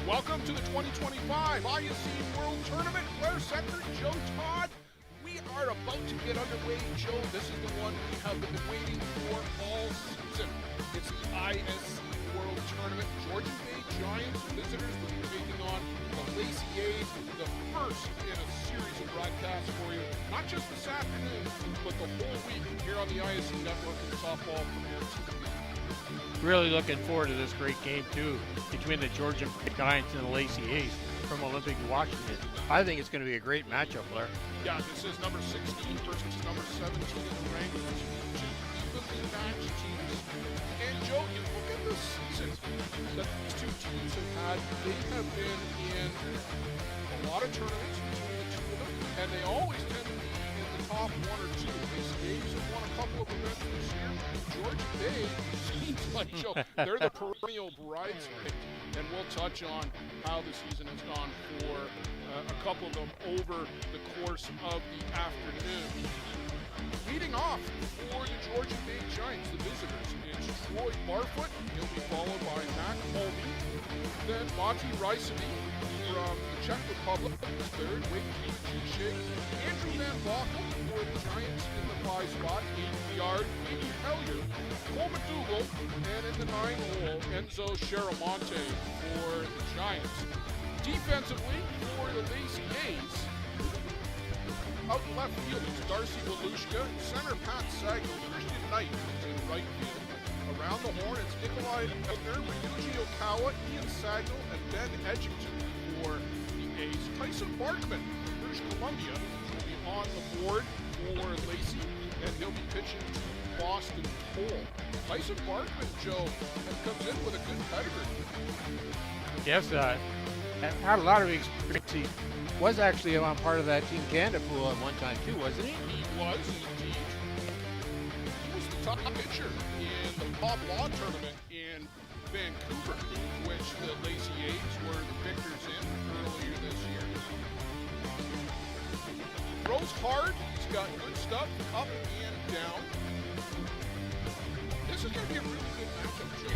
Welcome to the 2025 ISC World Tournament. Blair Center, Joe Todd. We are about to get underway, Joe. This is the one we have been waiting for all season. It's the ISC World Tournament. Georgian Bay Giants visitors will be taking on the Lacey A's, the first in a series of broadcasts for you. Not just this afternoon, but the whole week here on the ISC Network and Softball Premier TV. Really looking forward to this great game, too, between the Georgian Giants and the Lacey A's from Olympic Washington. I think it's going to be a great matchup, Blair. Yeah, this is number 16 versus number 17 in the rankings. Two evenly matched teams. And, Joe, you look at the season that these two teams have had. They have been in a lot of tournaments between the two of them, and they always tend to be in the top one or two. Lacey A's have won a couple of events this year. Georgian Bay seems like, Joe, they're the perennial bridesmaid, and we'll touch on how the season has gone for a couple of them over the course of the afternoon. Leading off for the Georgian Bay Giants, the visitors, is Troy Barfoot. He'll be followed by Mac Holby, then Monty Rysavy from the Czech Republic, third, Wake G. Andrew Van Boekel for the Giants in the 5 spot, 8th yard, Amy Hellier, Cole McDougall, and in the 9 hole, Enzo Sharamonte for the Giants. Defensively, for the Lacey A's, out in left field, it's Darcy Walushka, center Pat Sagal, Christian Knight in right field. Around the horn, it's Nikolai Edner, Ryuji Okawa, Ian Sagal, and Ben Edgington for the A's. Tyson Barkman, British Columbia, will be on the board for Lacey, and he'll be pitching to Boston Cole. Tyson Barkman, Joe, comes in with a good pedigree. Yes, had a lot of experience. He was actually on part of that Team Canada pool at one time, too, wasn't he? He was, indeed. He was the top pitcher in the Bob Law tournament in Vancouver, which the Lacey A's were the victors in earlier this year. Throws hard. He's got good stuff up and down. This is going to be a really good matchup, Joe.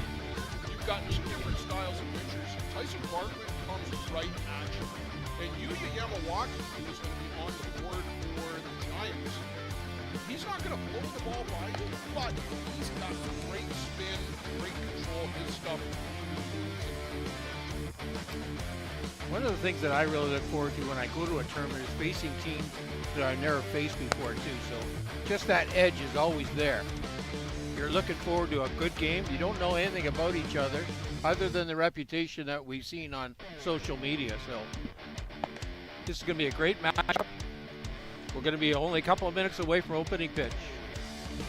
You've got two different styles of pitchers. Tyson Barkman comes right at you. And Yuya Yamawaki, who is going to be on the board for the Giants, he's not going to blow the ball by you, but he's got great spin, great control, his stuff. One of the things that I really look forward to when I go to a tournament is facing teams that I've never faced before, too. So just that edge is always there. You're looking forward to a good game. You don't know anything about each other than the reputation that we've seen on social media. So this is going to be a great matchup. We're going to be only a couple of minutes away from opening pitch.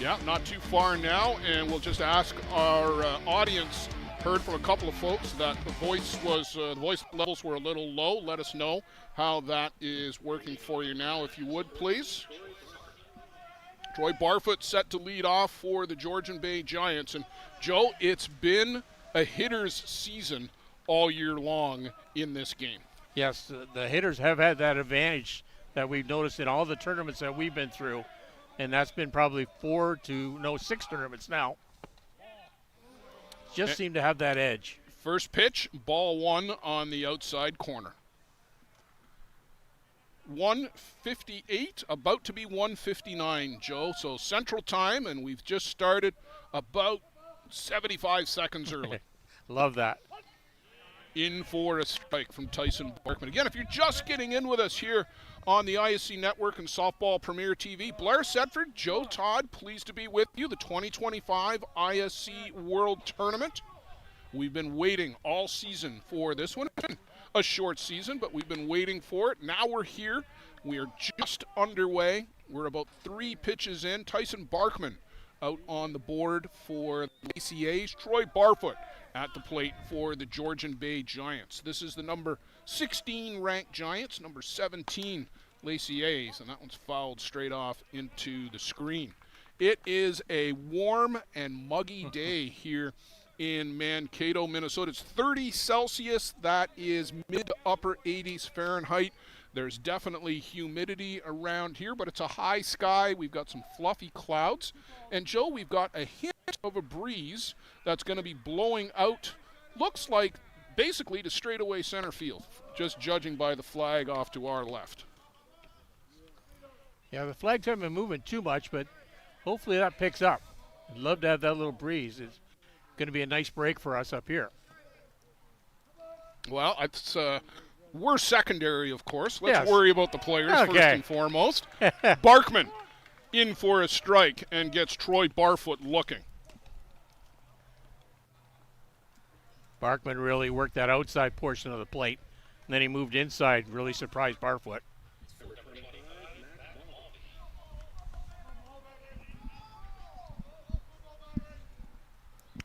Yeah, not too far now, and we'll just ask our audience. Heard from a couple of folks that the voice levels were a little low. Let us know how that is working for you now, if you would, please. Troy Barfoot set to lead off for the Georgian Bay Giants. And, Joe, it's been a hitter's season all year long in this game. Yes, the hitters have had that advantage that we've noticed in all the tournaments that we've been through. And that's been probably 6 tournaments now. Just seem to have that edge. First pitch, ball 1 on the outside corner. 1:58, about to be 1:59, Joe. So Central Time, and we've just started about 75 seconds early. Love that. In for a strike from Tyson Barkman. Again, if you're just getting in with us here on the ISC Network and Softball Premier TV, Blair Sedford, Joe Todd, pleased to be with you. The 2025 ISC World Tournament. We've been waiting all season for this one. It's been a short season, but we've been waiting for it. Now we're here. We are just underway. We're about 3 pitches in. Tyson Barkman out on the board for Lacey A's. Troy Barfoot at the plate for the Georgian Bay Giants. This is the number 16 ranked Giants, number 17 Lacey A's, and that one's fouled straight off into the screen. It is a warm and muggy day here in Mankato, Minnesota. It's 30 Celsius. That is mid to upper 80s Fahrenheit. There's definitely humidity around here, but it's a high sky. We've got some fluffy clouds. And, Joe, we've got a hint of a breeze that's going to be blowing out, looks like basically to straightaway center field, just judging by the flag off to our left. Yeah, the flags haven't been moving too much, but hopefully that picks up. I'd love to have that little breeze. It's going to be a nice break for us up here. Well, it's we're secondary, of course. Let's Yes. worry about the players first Okay. and foremost. Barkman in for a strike and gets Troy Barfoot looking. Barkman really worked that outside portion of the plate, and then he moved inside, really surprised Barfoot.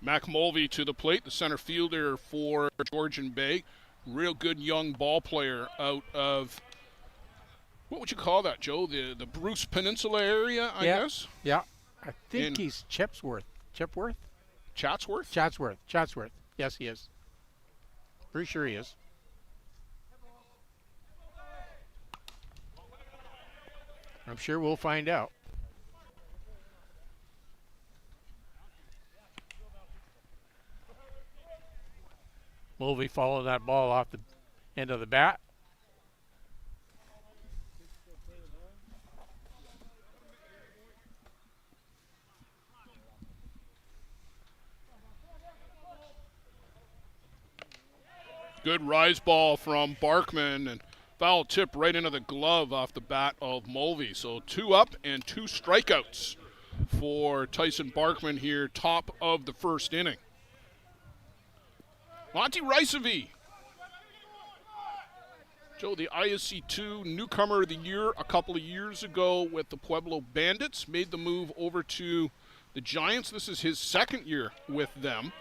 Mac Mulvey to the plate, the center fielder for Georgian Bay. Real good young ball player out of, what would you call that, Joe? The Bruce Peninsula area, I guess? Yeah. I think In- he's Chatsworth. Chatsworth? Chatsworth. Yes, he is. Pretty sure he is. I'm sure we'll find out. Mulvey following that ball off the end of the bat. Good rise ball from Barkman and foul tip right into the glove off the bat of Mulvey. So 2 up and 2 strikeouts for Tyson Barkman here, top of the first inning. Monty Ricevi. Joe, the ISC2 newcomer of the year a couple of years ago with the Pueblo Bandits, made the move over to the Giants. This is his second year with them.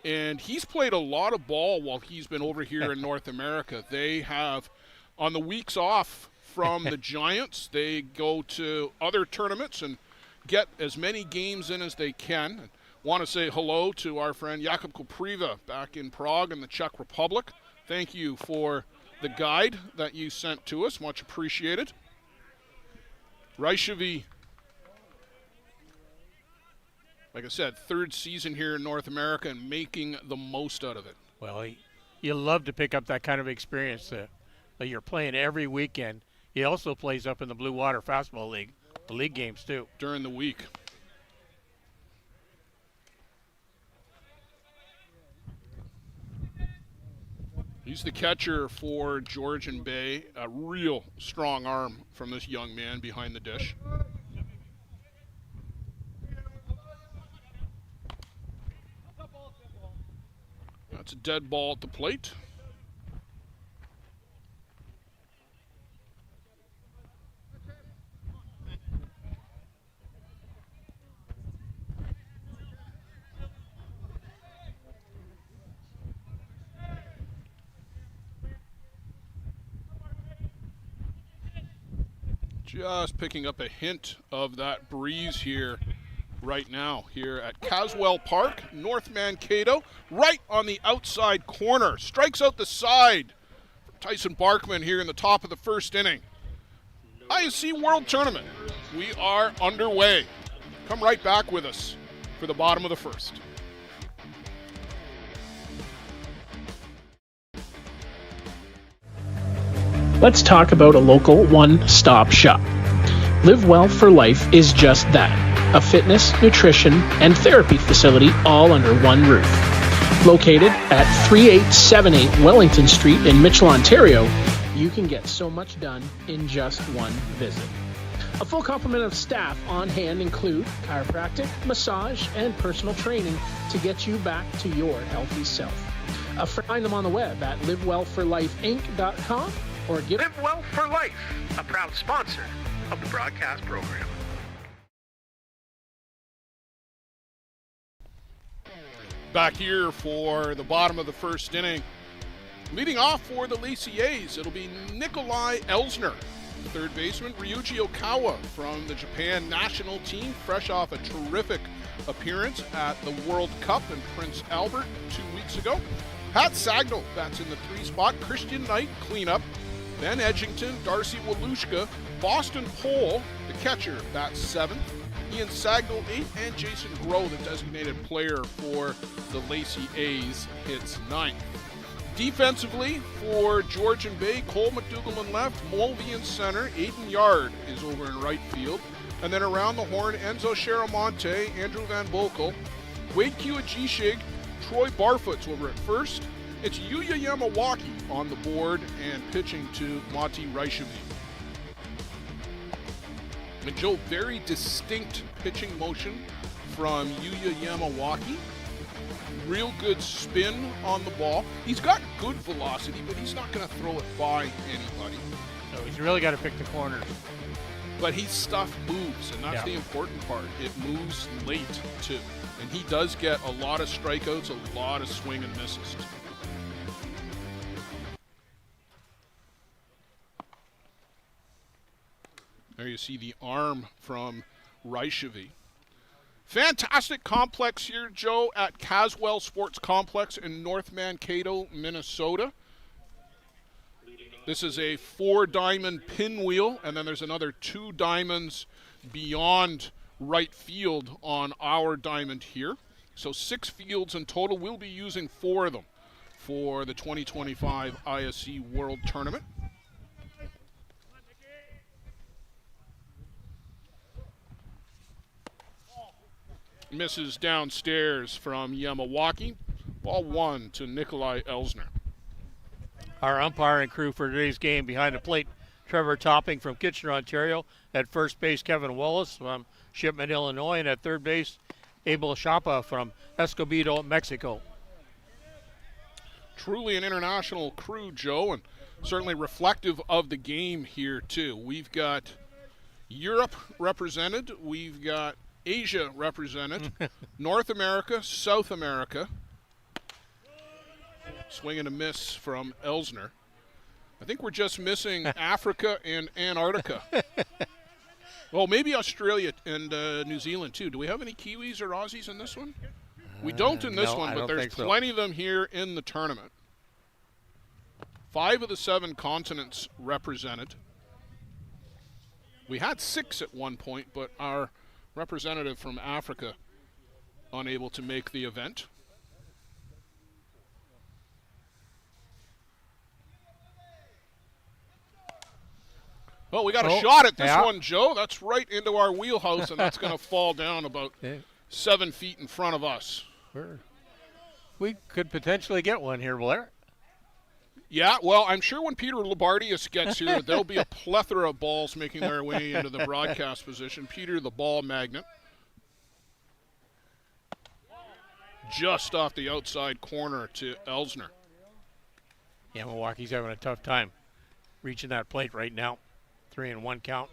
And he's played a lot of ball while he's been over here in North America. They have, on the weeks off from the Giants, they go to other tournaments and get as many games in as they can. And want to say hello to our friend Jakub Kopriva back in Prague in the Czech Republic. Thank you for the guide that you sent to us. Much appreciated. Reichevi, like I said, third season here in North America and making the most out of it. Well, you love to pick up that kind of experience that you're playing every weekend. He also plays up in the Blue Water Fastball League, the league games too. During the week. He's the catcher for Georgian Bay. A real strong arm from this young man behind the dish. That's a dead ball at the plate. Just picking up a hint of that breeze here right now here at Caswell Park, North Mankato, right on the outside corner. Strikes out the side for Tyson Barkman here in the top of the first inning. ISC World Tournament. We are underway. Come right back with us for the bottom of the first. Let's talk about a local one-stop shop. Live Well for Life is just that, a fitness, nutrition, and therapy facility all under one roof. Located at 3878 Wellington Street in Mitchell, Ontario, you can get so much done in just one visit. A full complement of staff on hand include chiropractic, massage, and personal training to get you back to your healthy self. Find them on the web at livewellforlifeinc.com or give Live Well for Life, a proud sponsor of the broadcast program. Back here for the bottom of the first inning. Leading off for the Lacey A's, it'll be Nikolai Elsner. Third baseman, Ryuji Okawa from the Japan national team, fresh off a terrific appearance at the World Cup in Prince Albert 2 weeks ago. Pat Sagnall, that's in the 3 spot. Christian Knight, cleanup. Ben Edgington, Darcy Walushka, Boston Pohl, the catcher, that's 7th. Ian Sagnall, 8th, and Jason Groh, the designated player for the Lacey A's, hits 9th. Defensively for Georgian Bay, Cole McDougall in left, Mulvey in center, Aiden Yard is over in right field. And then around the horn, Enzo Sharamonte, Andrew Van Bokel, Wade Kiwajishig, Troy Barfoot's over at first. It's Yuya Yamawaki on the board and pitching to Mati Raishavi. And Joe, very distinct pitching motion from Yuya Yamawaki. Real good spin on the ball. He's got good velocity, but he's not going to throw it by anybody. So he's really got to pick the corners. But his stuff moves, and that's the important part. It moves late, too. And he does get a lot of strikeouts, a lot of swing and misses. There you see the arm from Raishavi. Fantastic complex here, Joe, at Caswell Sports Complex in North Mankato, Minnesota. This is a 4-diamond pinwheel, and then there's another 2 diamonds beyond right field on our diamond here. So 6 fields in total. We'll be using 4 of them for the 2025 ISC World Tournament. Misses downstairs from Yamawaki. Ball 1 to Nikolai Elsner. Our umpiring crew for today's game behind the plate, Trevor Topping from Kitchener, Ontario. At first base, Kevin Wallace from Shipment, Illinois. And at third base, Abel Chapa from Escobedo, Mexico. Truly an international crew, Joe, and certainly reflective of the game here, too. We've got Europe represented. We've got Asia represented, North America, South America. Swing and a miss from Elsner. I think we're just missing Africa and Antarctica. Well, maybe Australia and New Zealand, too. Do we have any Kiwis or Aussies in this one? We don't in this one, but there's plenty of them here in the tournament. 5 of the 7 continents represented. We had 6 at one point, but our representative from Africa unable to make the event. Well, we got a shot at this one, Joe. That's right into our wheelhouse, and that's going to fall down about 7 feet in front of us. We could potentially get one here, Blair. Yeah, well, I'm sure when Peter Labardius gets here, there'll be a plethora of balls making their way into the broadcast position. Peter, the ball magnet. Just off the outside corner to Elsner. Yeah, Milwaukee's having a tough time reaching that plate right now. 3-1 count.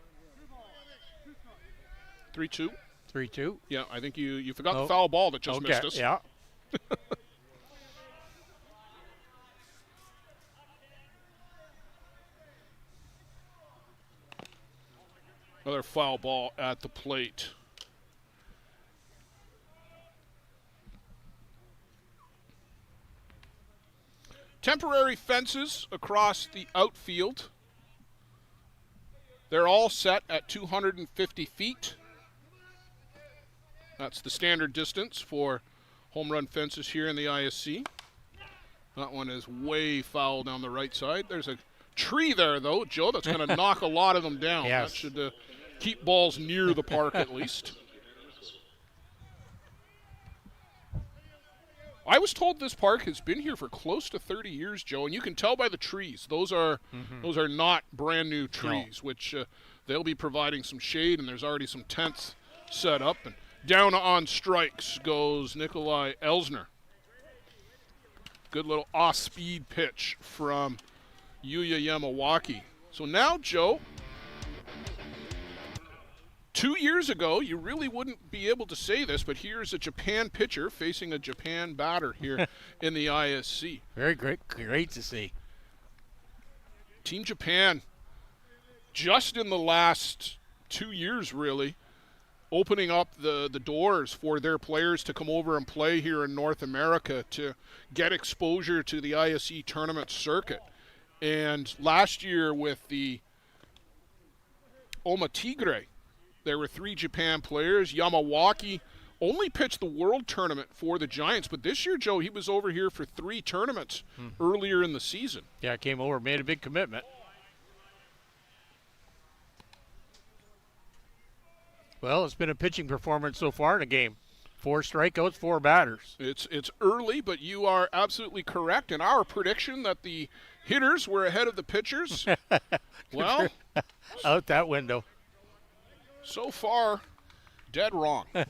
3-2. 3-2. Yeah, I think you forgot the foul ball that just missed us. Yeah. Another foul ball at the plate. Temporary fences across the outfield. They're all set at 250 feet. That's the standard distance for home run fences here in the ISC. That one is way foul down the right side. There's a tree there, though, Joe, that's going to knock a lot of them down. Yes. That should keep balls near the park at least. I was told this park has been here for close to 30 years, Joe, and you can tell by the trees. Those are not brand new trees, which they'll be providing some shade, and there's already some tents set up. And down on strikes goes Nikolai Elsner. Good little off-speed pitch from Yuya Yamawaki. So now, Joe, 2 years ago, you really wouldn't be able to say this, but here's a Japan pitcher facing a Japan batter here in the ISC. Very great to see. Team Japan, just in the last 2 years, really, opening up the doors for their players to come over and play here in North America to get exposure to the ISC tournament circuit. And last year with the Oma Tigre, there were 3 Japan players. Yamawaki only pitched the World Tournament for the Giants, but this year, Joe, he was over here for 3 tournaments earlier in the season. Yeah, came over, made a big commitment. Well, it's been a pitching performance so far in the game. 4 strikeouts, 4 batters. It's early, but you are absolutely correct in our prediction that the hitters were ahead of the pitchers. Well, out that window. So far, dead wrong. Does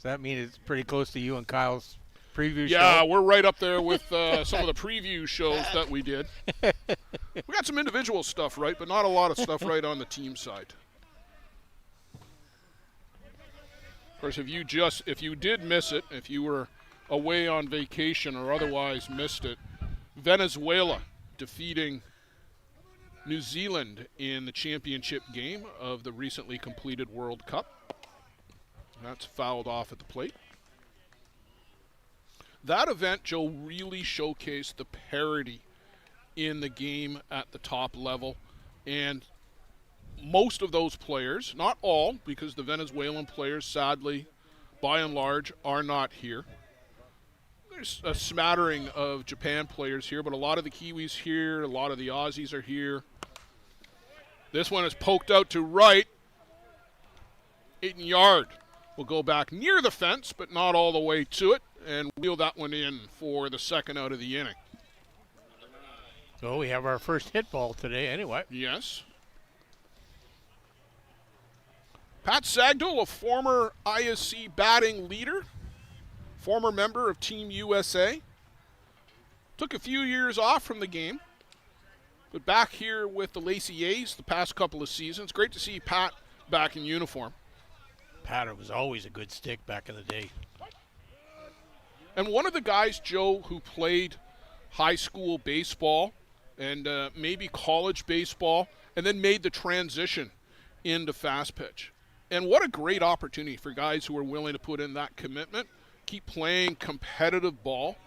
that mean it's pretty close to you and Kyle's preview show? Yeah, we're right up there with some of the preview shows that we did. We got some individual stuff right, but not a lot of stuff right on the team side. Of course, if you did miss it, if you were away on vacation or otherwise missed it, Venezuela defeating New Zealand in the championship game of the recently completed World Cup. That's fouled off at the plate. That event, Joe, really showcased the parity in the game at the top level. And most of those players, not all, because the Venezuelan players, sadly, by and large, are not here. There's a smattering of Japan players here, but a lot of the Kiwis here, a lot of the Aussies are here. This one is poked out to right. Aiton Yard will go back near the fence, but not all the way to it, and wheel that one in for the second out of the inning. So we have our first hit ball today anyway. Yes. Pat Sagdahl, a former ISC batting leader, former member of Team USA, took a few years off from the game, but back here with the Lacey A's the past couple of seasons. Great to see Pat back in uniform. Pat was always a good stick back in the day. And one of the guys, Joe, who played high school baseball and maybe college baseball and then made the transition into fast pitch. And what a great opportunity for guys who are willing to put in that commitment, keep playing competitive ball.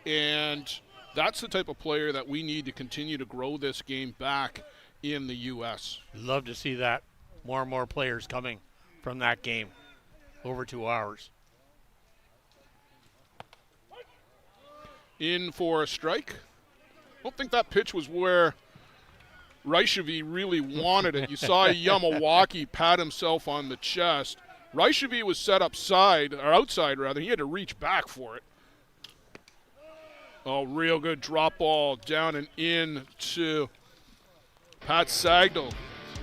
And that's the type of player that we need to continue to grow this game back in the U.S. Love to see that. More and more players coming from that game over 2 hours. In for a strike. I don't think that pitch was where Reichevy really wanted it. You saw Yamawaki pat himself on the chest. Reichevy was set outside, rather. He had to reach back for it. Oh, real good drop ball down and in to Pat Sagdahl.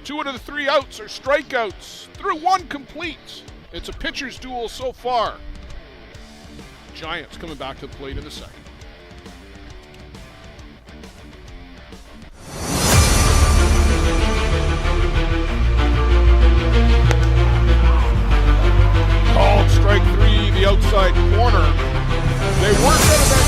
2 out of the 3 outs are strikeouts. Through 1 complete. It's a pitcher's duel so far. Giants coming back to the plate in the second. Called strike 3, the outside corner. They worked out of that.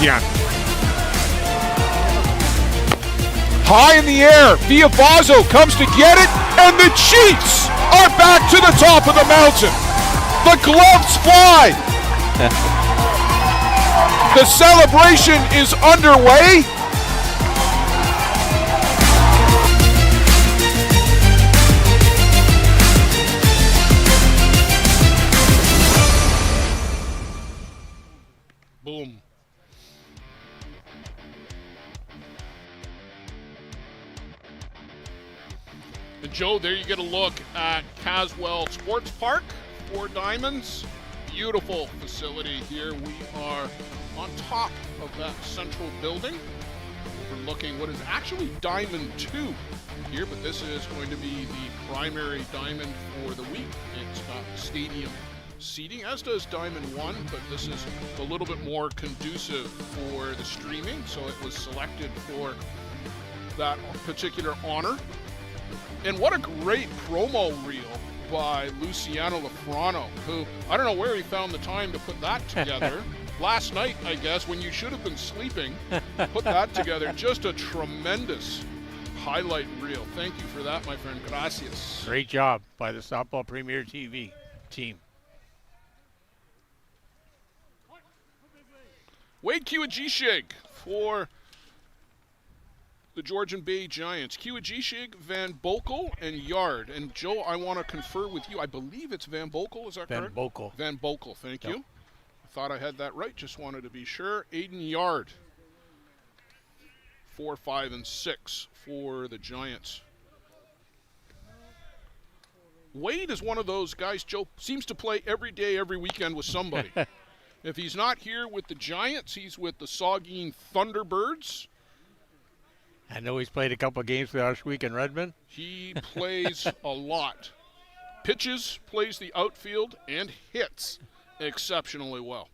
Yeah. High in the air, Viavazo comes to get it, and the Chiefs are back to the top of the mountain. The gloves fly. The celebration is underway. Boom. And Joe, there you get a look at Caswell Sports Park, 4 Diamonds. Beautiful facility here. We are on top of that central building. Overlooking what is actually Diamond 2 here, but this is going to be the primary diamond for the week. It's got stadium seating, as does Diamond 1, but this is a little bit more conducive for the streaming, so it was selected for that particular honor. And what a great promo reel by Luciano Lafrano, who, I don't know where he found the time to put that together. Last night, I guess, when you should have been sleeping, put that together. Just a tremendous highlight reel. Thank you for that, my friend. Gracias. Great job by the Softball Premier TV team. Wade Kiwajishig for the Georgian Bay Giants. Kiwajishig, Van Boekel, and Yard. And Joe, I want to confer with you. I believe it's Van Boekel. Is that Van correct? Boekel. Van Boekel. Thank Yep. you. I thought I had that right. Just wanted to be sure. Aiden Yard. 4, 5, and 6 for the Giants. Wade is one of those guys, Joe, seems to play every day, every weekend with somebody. If he's not here with the Giants, he's with the Saugeen Thunderbirds. I know he's played a couple of games last week in Redmond. He plays a lot. Pitches, plays the outfield, and hits exceptionally well.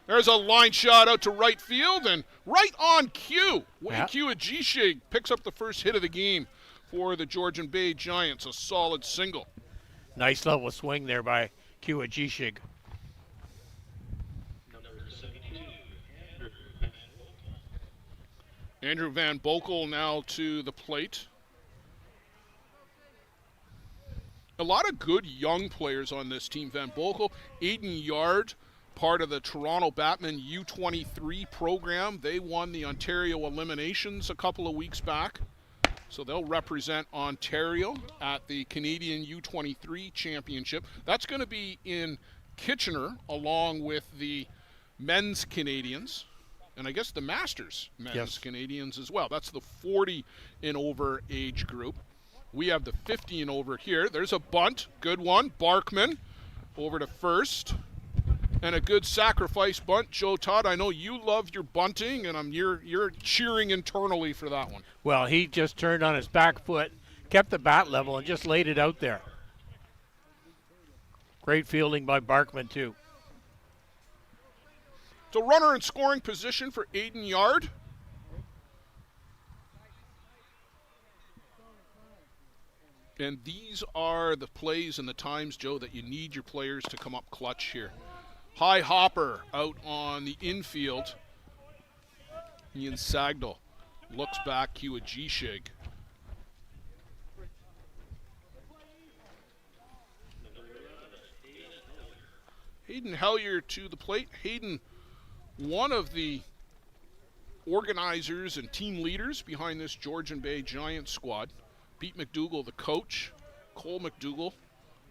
There's a line shot out to right field, and right on cue, Wade Kiwajishig picks up the first hit of the game for the Georgian Bay Giants, a solid single. Nice level swing there by Kiwajishig. Andrew Van Boekel now to the plate. A lot of good young players on this team. Van Boekel, Aiden Yard, part of the Toronto Batman U23 program. They won the Ontario Eliminations a couple of weeks back. So they'll represent Ontario at the Canadian U23 Championship. That's going to be in Kitchener along with the men's Canadians. And I guess the Masters men's Canadians as well. That's the 40 and over age group. We have the 50 and over here. There's a bunt. Good one. Barkman over to first. And a good sacrifice bunt. Joe Todd, I know you love your bunting, and you're cheering internally for that one. Well, he just turned on his back foot, kept the bat level, and just laid it out there. Great fielding by Barkman, too. So runner in scoring position for Aiden Yard. And these are the plays and the times, Joe, that you need your players to come up clutch here. High hopper out on the infield. Ian Sagdal looks back, Kiwajishig. Hayden Hellier to the plate. Hayden, one of the organizers and team leaders behind this Georgian Bay Giants squad. Pete McDougall, the coach. Cole McDougall,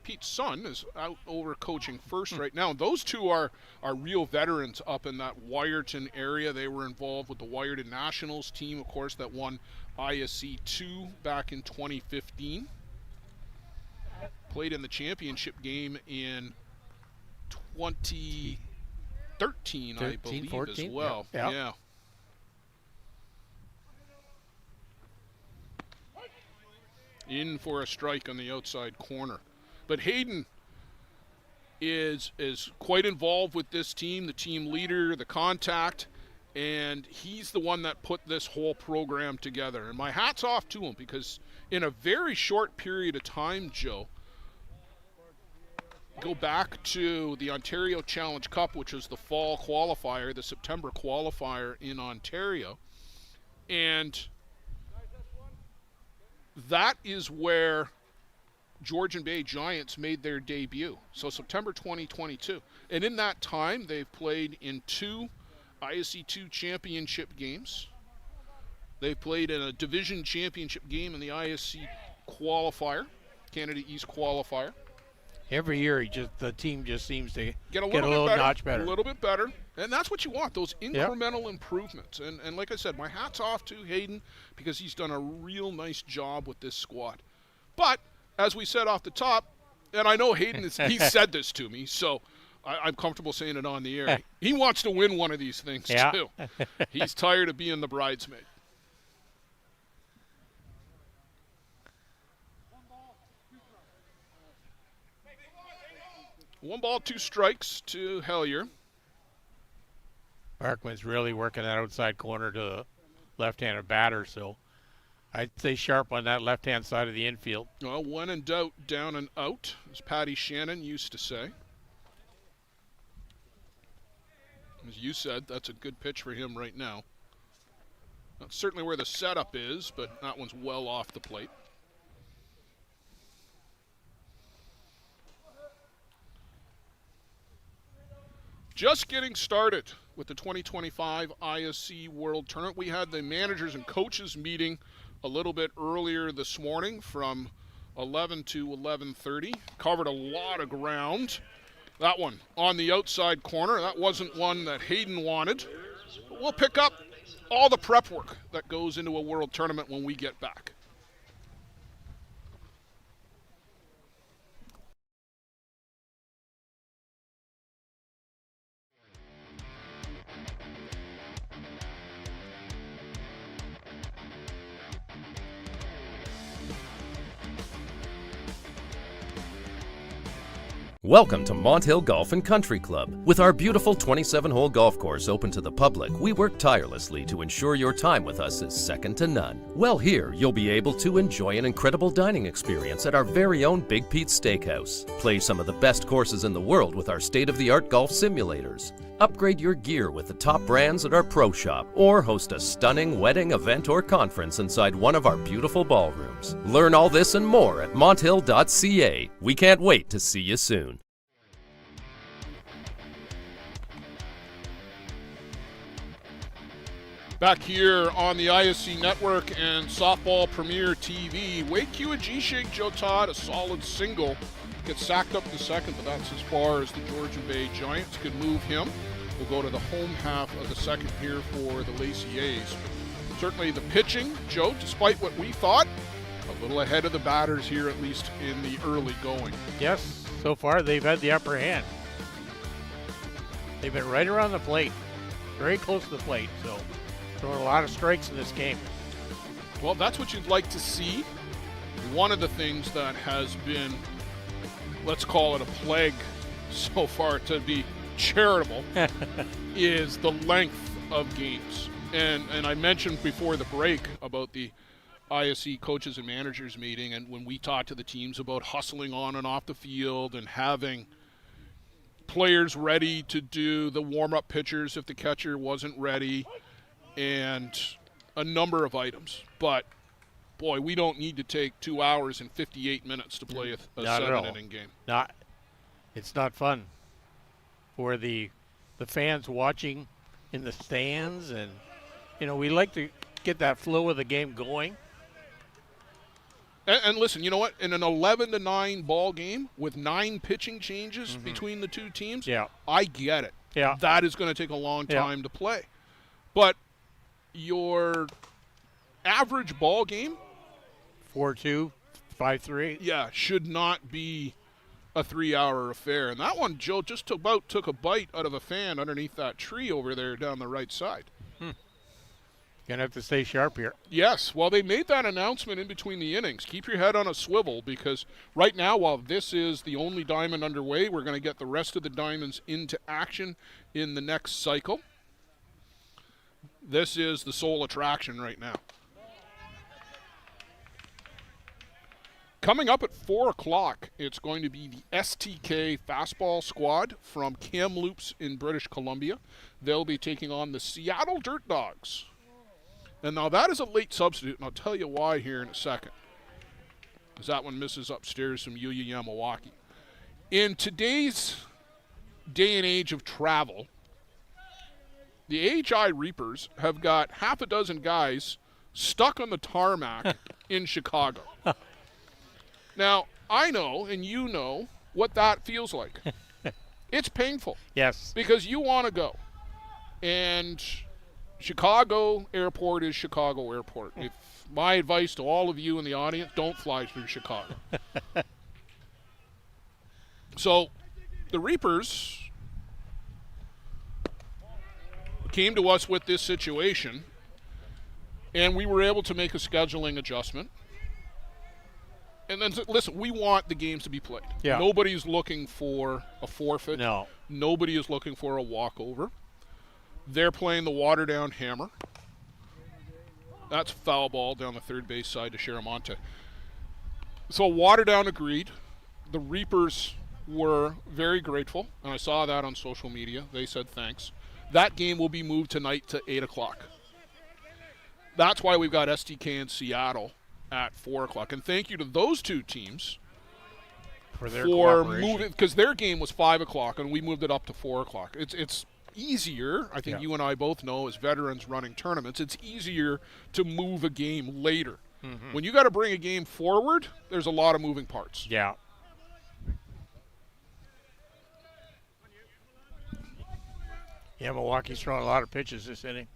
Pete's son, is out over coaching first right now. And those two are real veterans up in that Wyerton area. They were involved with the Wyerton Nationals team, of course, that won ISC 2 back in 2015. Played in the championship game in 2013, I believe, 14? As well. Yep. Yeah. In for a strike on the outside corner. But Hayden is quite involved with this team, the team leader, the contact, and he's the one that put this whole program together. And my hat's off to him, because in a very short period of time, Joe, go back to the Ontario Challenge Cup, which was the fall qualifier, the September qualifier in Ontario, and that is where Georgian Bay Giants made their debut. So September 2022. And in that time, they've played in 2 ISC 2 championship games. They've played in a division championship game in the ISC qualifier, Canada East qualifier. Every year, the team just seems to get a little notch better. A little bit better. And that's what you want, those incremental improvements. And like I said, my hat's off to Hayden, because he's done a real nice job with this squad. But, as we said off the top, and I know Hayden, he said this to me, so I'm comfortable saying it on the air. He wants to win one of these things, too. He's tired of being the bridesmaid. 1 ball, 2 strikes to Hellier. Barkman's really working that outside corner to the left-handed batter, so I'd say sharp on that left-hand side of the infield. Well, when in doubt, down and out, as Patty Shannon used to say. As you said, that's a good pitch for him right now. That's certainly where the setup is, but that one's well off the plate. Just getting started with the 2025 ISC World Tournament. We had the managers and coaches meeting a little bit earlier this morning from 11 to 11:30. Covered a lot of ground. That one on the outside corner, that wasn't one that Hayden wanted. But we'll pick up all the prep work that goes into a World Tournament when we get back. Welcome to Mont Hill Golf and Country Club. With our beautiful 27-hole golf course open to the public, we work tirelessly to ensure your time with us is second to none. Well, here you'll be able to enjoy an incredible dining experience at our very own Big Pete's Steakhouse. Play some of the best courses in the world with our state-of-the-art golf simulators. Upgrade your gear with the top brands at our pro shop, or host a stunning wedding, event, or conference inside one of our beautiful ballrooms. Learn all this and more at monthill.ca. We can't wait to see you soon. Back here on the ISC Network and Softball Premier TV, Wade Q and G-Shake Joe Todd, a solid single. Gets sacked up to second, but that's as far as the Georgian Bay Giants could move him. We'll go to the home half of the second here for the Lacey A's. Certainly the pitching, Joe, despite what we thought, a little ahead of the batters here, at least in the early going. Yes, so far they've had the upper hand. They've been right around the plate, very close to the plate, so throwing a lot of strikes in this game. Well, that's what you'd like to see. One of the things that has been, let's call it a plague so far, to be charitable, is the length of games. And I mentioned before the break about the ISC coaches and managers meeting, and when we talked to the teams about hustling on and off the field and having players ready to do the warm-up pitchers if the catcher wasn't ready, and a number of items. But boy, we don't need to take 2 hours and 58 minutes to play a 7-inning game. It's not fun for the fans watching in the stands, and we like to get that flow of the game going. And listen, you know what? In an 11-9 ball game with 9 pitching changes between the two teams, I get it. Yeah. That is going to take a long time to play. But your average ball game, 4-2, 5-3, should not be a 3-hour affair. And that one, Joe, just took a bite out of a fan underneath that tree over there down the right side. Gonna have to stay sharp here. Yes, well, they made that announcement in between the innings. Keep your head on a swivel, because right now, while this is the only diamond underway, we're going to get the rest of the diamonds into action in the next cycle. This is the sole attraction right now. Coming up at 4 o'clock, it's going to be the STK fastball squad from Kamloops in British Columbia. They'll be taking on the Seattle Dirt Dogs. And now that is a late substitute, and I'll tell you why here in a second, because that one misses upstairs from Yuya Yamawaki. In today's day and age of travel, the AHI Reapers have got half a dozen guys stuck on the tarmac in Chicago. Now, I know, and you know, what that feels like. It's painful. Yes. Because you want to go. And Chicago Airport is Chicago Airport. If my advice to all of you in the audience, don't fly through Chicago. So the Reapers came to us with this situation, and we were able to make a scheduling adjustment. And then, listen, we want the games to be played. Yeah. Nobody's looking for a forfeit. No. Nobody is looking for a walkover. They're playing the water-down hammer. That's foul ball down the third base side to Sharamonte. So water-down agreed. The Reapers were very grateful, and I saw that on social media. They said thanks. That game will be moved tonight to 8 o'clock. That's why we've got STK in Seattle at 4 o'clock. And thank you to those two teams For their for cooperation. moving, because their game was 5 o'clock and we moved it up to 4 o'clock. It's easier. I think you and I both know, as veterans running tournaments, it's easier to move a game later. When you got to bring a game forward, there's a lot of moving parts. Yeah. Yeah, Milwaukee's throwing a lot of pitches this inning.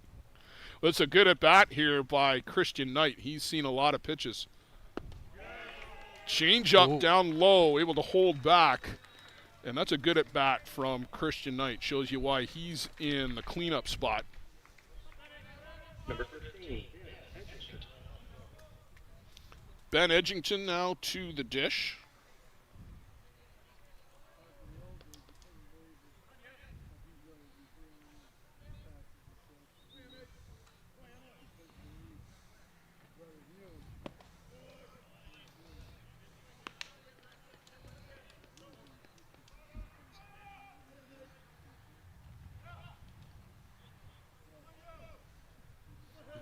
Well, it's a good at bat here by Christian Knight. He's seen a lot of pitches. Change up down low, able to hold back. And that's a good at bat from Christian Knight. Shows you why he's in the cleanup spot. Number 15. Ben Edgington now to the dish.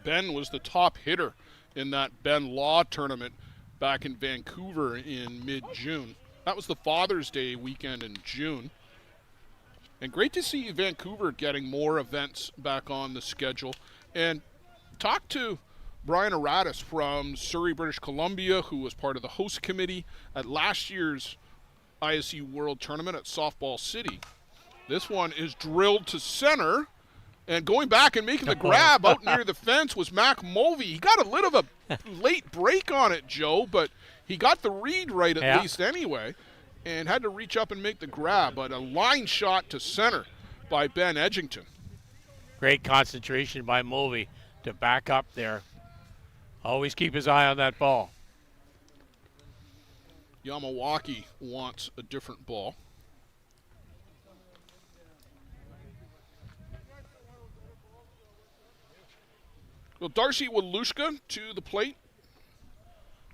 Ben was the top hitter in that Ben Law tournament back in Vancouver in mid-June. That was the Father's Day weekend in June. And great to see Vancouver getting more events back on the schedule. And talk to Brian Aratus from Surrey, British Columbia, who was part of the host committee at last year's ISC World Tournament at Softball City. This one is drilled to center. And going back and making the grab out near the fence was Mac Mulvey. He got a little of a late break on it, Joe, but he got the read right at least anyway and had to reach up and make the grab. But a line shot to center by Ben Edgington. Great concentration by Mulvey to back up there. Always keep his eye on that ball. Yamawaki wants a different ball. Well, Darcy Walushka to the plate.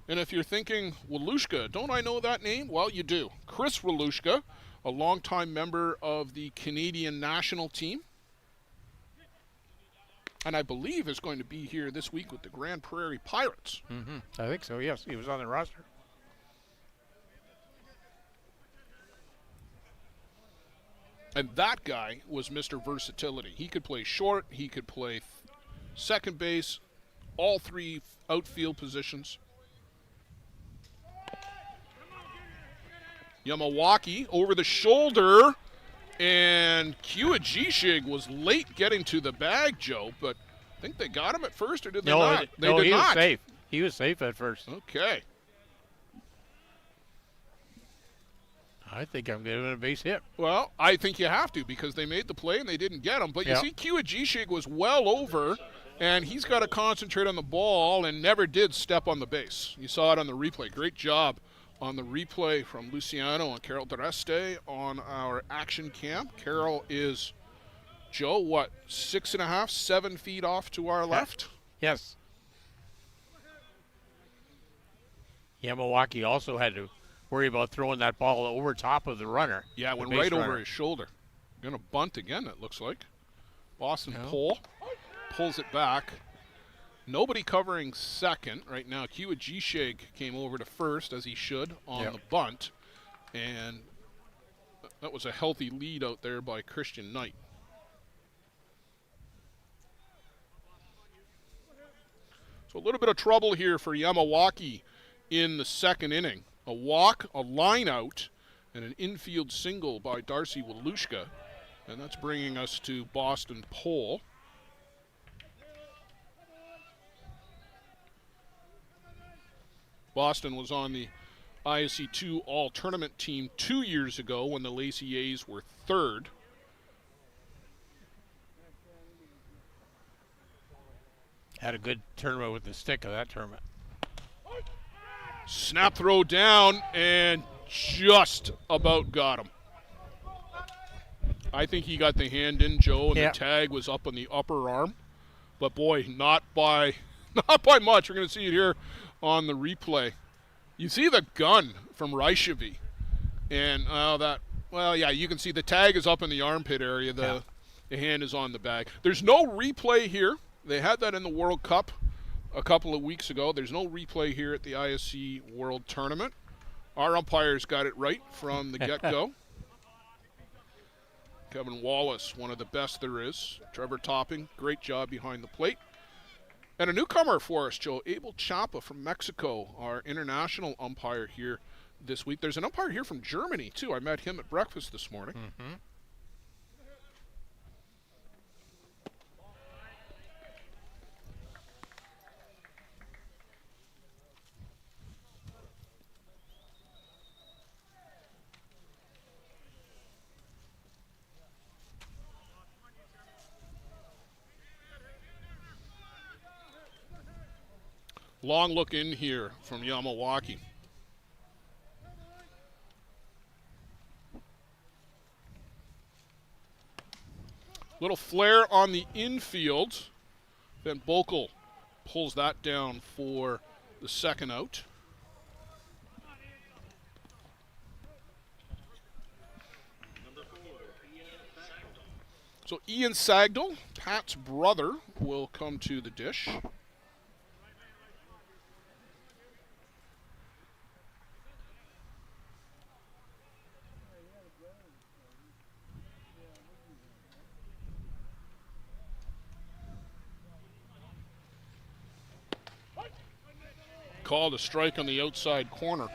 And if you're thinking, Walushka, don't I know that name? Well, you do. Chris Walushka, a longtime member of the Canadian national team. And I believe is going to be here this week with the Grand Prairie Pirates. I think so, yes. He was on the roster. And that guy was Mr. Versatility. He could play short, he could play second base, all three outfield positions. Yamawaki over the shoulder, and Kiwajishig was late getting to the bag, Joe, but I think they got him at first, or did they not? They did he not. Was safe. He was safe at first. Okay. I think I'm giving it a base hit. Well, I think you have to because they made the play and they didn't get him. But you see Kiwajishig was well over, and he's got to concentrate on the ball and never did step on the base. You saw it on the replay. Great job on the replay from Luciano and Carol Dureste on our action cam. Carol is, Joe, what, 6.5, 7 feet off to our left? Yes. Yamawaki also had to worry about throwing that ball over top of the runner. Yeah, it went right over his shoulder. Going to bunt again, it looks like. Boston Pole pulls it back. Nobody covering second right now. Kiwajishig came over to first, as he should, on the bunt. And that was a healthy lead out there by Christian Knight. So a little bit of trouble here for Yamawaki in the second inning. A walk, a line out, and an infield single by Darcy Walushka. And that's bringing us to Boston Pole. Boston was on the ISC 2 All-Tournament team 2 years ago when the Lacey A's were third. Had a good tournament with the stick of that tournament. Snap throw down and just about got him. I think he got the hand in, Joe, and the tag was up on the upper arm. But boy, not by much. We're going to see it here on the replay. You see the gun from Reichevy. And you can see the tag is up in the armpit area. The hand is on the bag. There's no replay here. They had that in the World Cup a couple of weeks ago. There's no replay here at the ISC World Tournament. Our umpires got it right from the get-go. Kevin Wallace, one of the best there is. Trevor Topping, great job behind the plate. And a newcomer for us, Joe, Abel Chapa from Mexico, our international umpire here this week. There's an umpire here from Germany, too. I met him at breakfast this morning. Mm-hmm. Long look in here from Yamawaki. Little flare on the infield. Then Bokel pulls that down for the second out. So Ian Sagdal, Pat's brother, will come to the dish. Called a strike on the outside corner.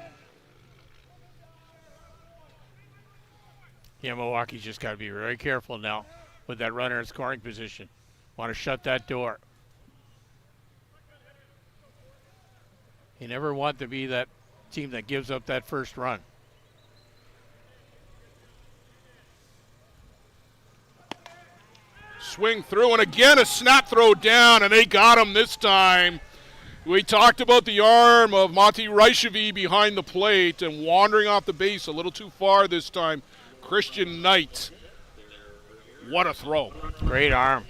Yeah, Milwaukee's just got to be very careful now with that runner in scoring position. Want to shut that door. You never want to be that team that gives up that first run. Swing through, and again a snap throw down, and they got him this time. We talked about the arm of Matti Reichevi behind the plate and wandering off the base a little too far this time. Christian Knight. What a throw. Great arm.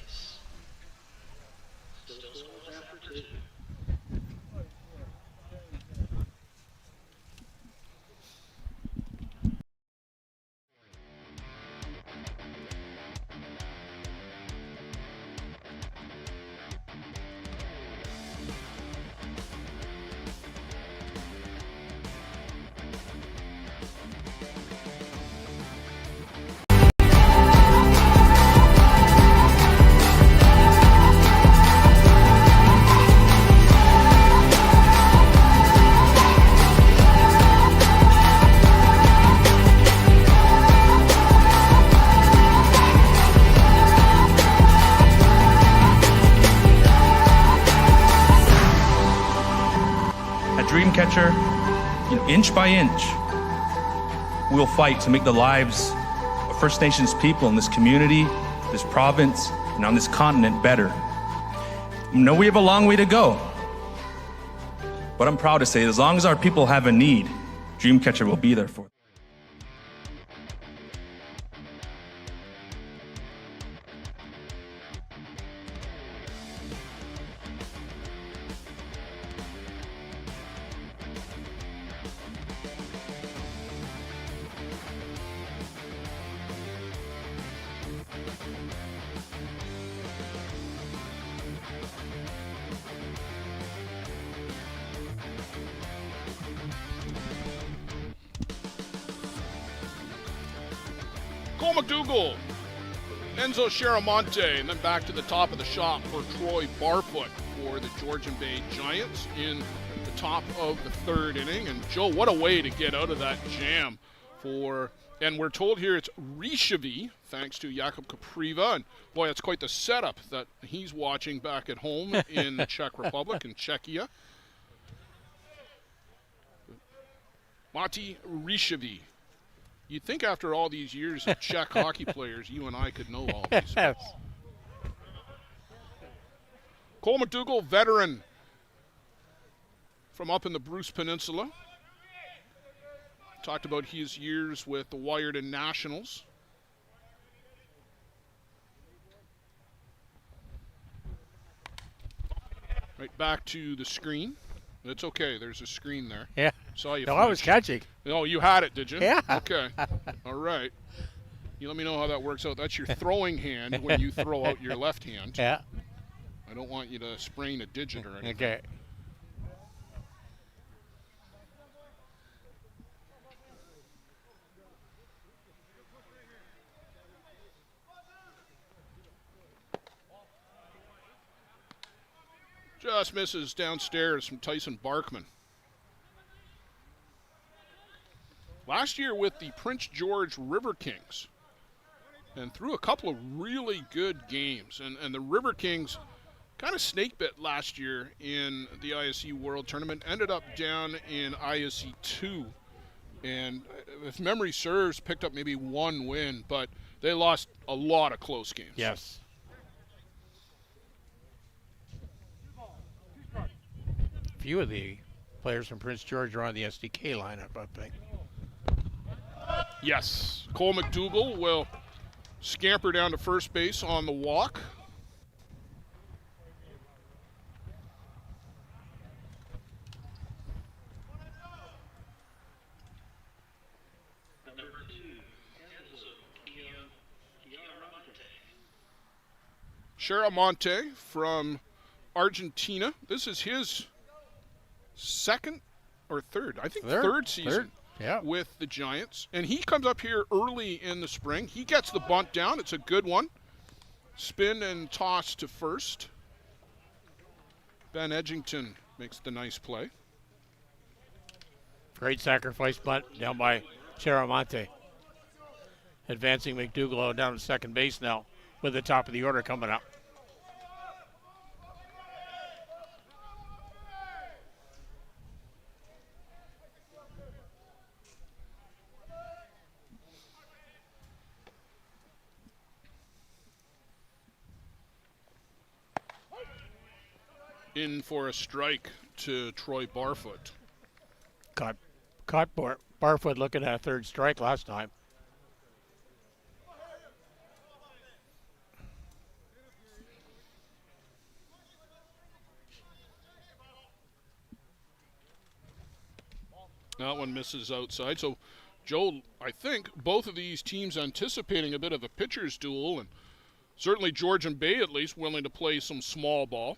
Dreamcatcher, inch by inch, we'll fight to make the lives of First Nations people in this community, this province, and on this continent better. I know we have a long way to go, but I'm proud to say as long as our people have a need, Dreamcatcher will be there for them. Cole McDougall, Enzo Sharamonte, and then back to the top of the shop for Troy Barfoot for the Georgian Bay Giants in the top of the third inning. And Joe, what a way to get out of that jam for, and we're told here it's Reichevi, thanks to Jakub Kapriva. And boy, that's quite the setup that he's watching back at home in the Czech Republic, in Czechia. Matti Reichevi. You'd think after all these years of Czech hockey players, you and I could know all these. Cole McDougall, veteran from up in the Bruce Peninsula. Talked about his years with the Wiarton Nationals. Right back to the screen. It's okay. There's a screen there. Yeah. Saw you. No, I was catching. Oh, you had it, did you? Yeah. Okay. All right. You let me know how that works out. That's your throwing hand when you throw out your left hand. Yeah. I don't want you to sprain a digit or anything. Okay. Just misses downstairs from Tyson Barkman. Last year with the Prince George River Kings, and threw a couple of really good games. And the River Kings kind of snake bit last year in the ISC World Tournament, ended up down in ISC 2. And if memory serves, picked up maybe one win, but they lost a lot of close games. Yes. Few of the players from Prince George are on the SDK lineup, I think. Yes. Cole McDougall will scamper down to first base on the walk. Sharamonte from Argentina. This is his second or third, I think third season with the Giants. And he comes up here early in the spring. He gets the bunt down. It's a good one. Spin and toss to first. Ben Edgington makes the nice play. Great sacrifice bunt down by Sharamonte. Advancing McDougall down to second base now with the top of the order coming up. In for a strike to Troy Barfoot. Caught Barfoot looking at a third strike last time. That one misses outside. So, Joe, I think both of these teams anticipating a bit of a pitcher's duel, and certainly George and Bay at least willing to play some small ball.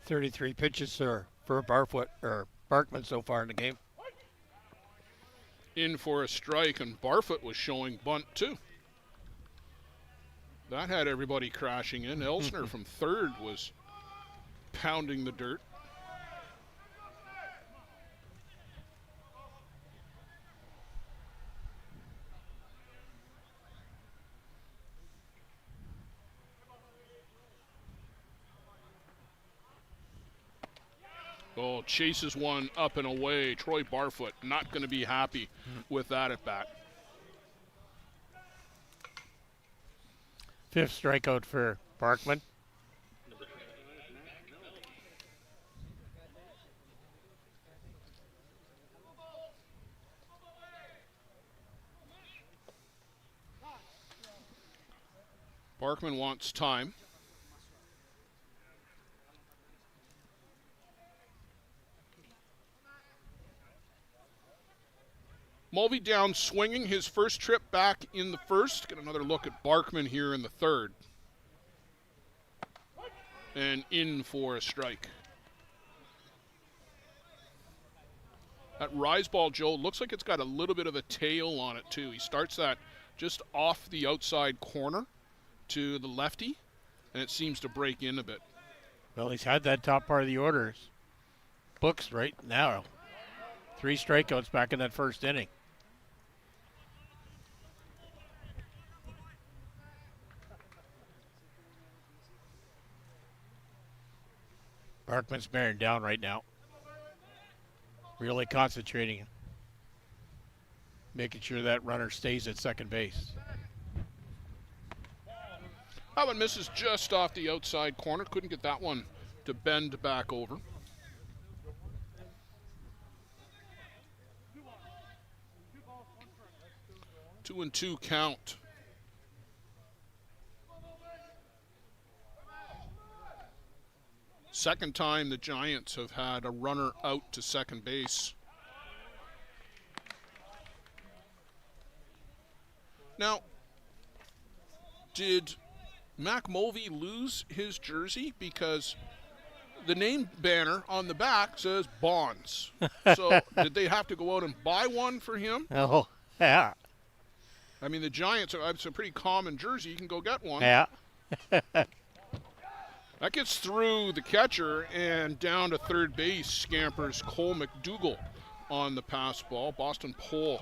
33 pitches for Barfoot or Barkman so far in the game. In for a strike, and Barfoot was showing bunt too. That had everybody crashing in. Elsner from third was pounding the dirt. Oh, chases one up and away. Troy Barfoot not going to be happy with that at bat. Fifth strikeout for Barkman. Barkman wants time. Mulvey down swinging his first trip back in the first. Get another look at Barkman here in the third. And in for a strike. That rise ball, Joe, looks like it's got a little bit of a tail on it too. He starts that just off the outside corner to the lefty, and it seems to break in a bit. Well, he's had that top part of the orders. Books right now. 3 strikeouts back in that first inning. Barkman's bearing down right now. Really concentrating. Making sure that runner stays at second base. That one misses just off the outside corner. Couldn't get that one to bend back over. Two and two count. Second time the Giants have had a runner out to second base. Now, did Mac Mulvey lose his jersey? Because the name banner on the back says Bonds. So did they have to go out and buy one for him? Oh, yeah. I mean, the Giants, it's a pretty common jersey. You can go get one. Yeah. That gets through the catcher and down to third base scampers Cole McDougall on the pass ball. Boston Pole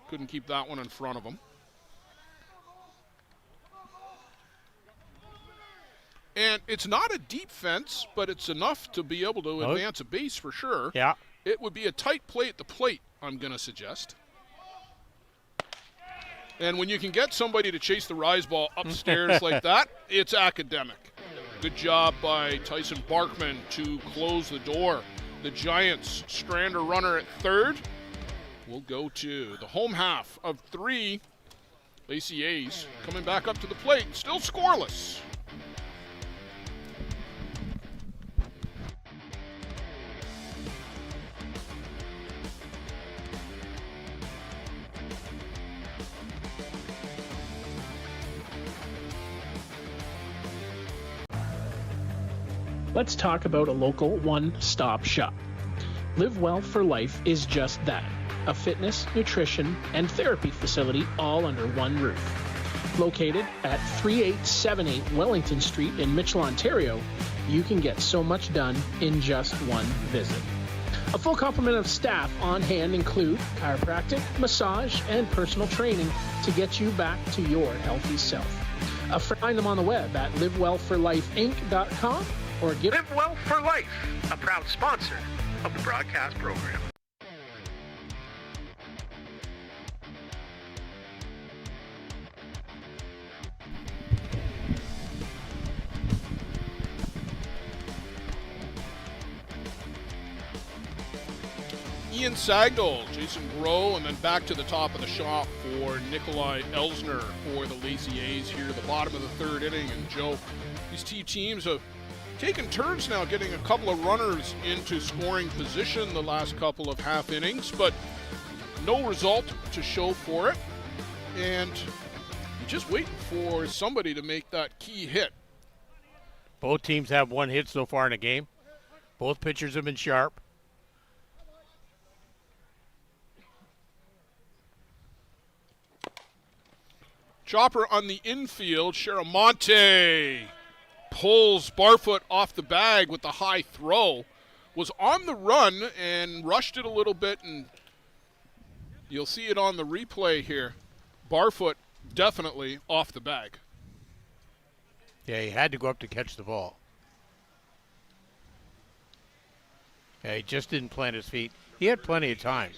couldn't keep that one in front of him. And it's not a deep fence, but it's enough to be able to advance a base for sure. Yeah. It would be a tight play at the plate, I'm going to suggest. And when you can get somebody to chase the rise ball upstairs like that, it's academic. Good job by Tyson Barkman to close the door. The Giants strand a runner at third. We'll go to the home half of 3. Lacey A's coming back up to the plate, still scoreless. Let's talk about a local one-stop shop. Live Well for Life is just that, a fitness, nutrition, and therapy facility all under one roof. Located at 3878 Wellington Street in Mitchell, Ontario, you can get so much done in just one visit. A full complement of staff on hand include chiropractic, massage, and personal training to get you back to your healthy self. Find them on the web at livewellforlifeinc.com or give Live Well for Life, a proud sponsor of the broadcast program. Ian Sagdahl, Jason Groh, and then back to the top of the shop for Nikolai Elsner for the Lacey A's here at the bottom of the third inning. And Joe, these two teams have taken turns now getting a couple of runners into scoring position the last couple of half innings, but no result to show for it. And you're just waiting for somebody to make that key hit. Both teams have one hit so far in the game. Both pitchers have been sharp. Chopper on the infield. Sharamonte pulls Barfoot off the bag with the high throw. Was on the run and rushed it a little bit, and you'll see it on the replay here. Barfoot definitely off the bag. Yeah, he had to go up to catch the ball. Yeah, he just didn't plant his feet. He had plenty of time.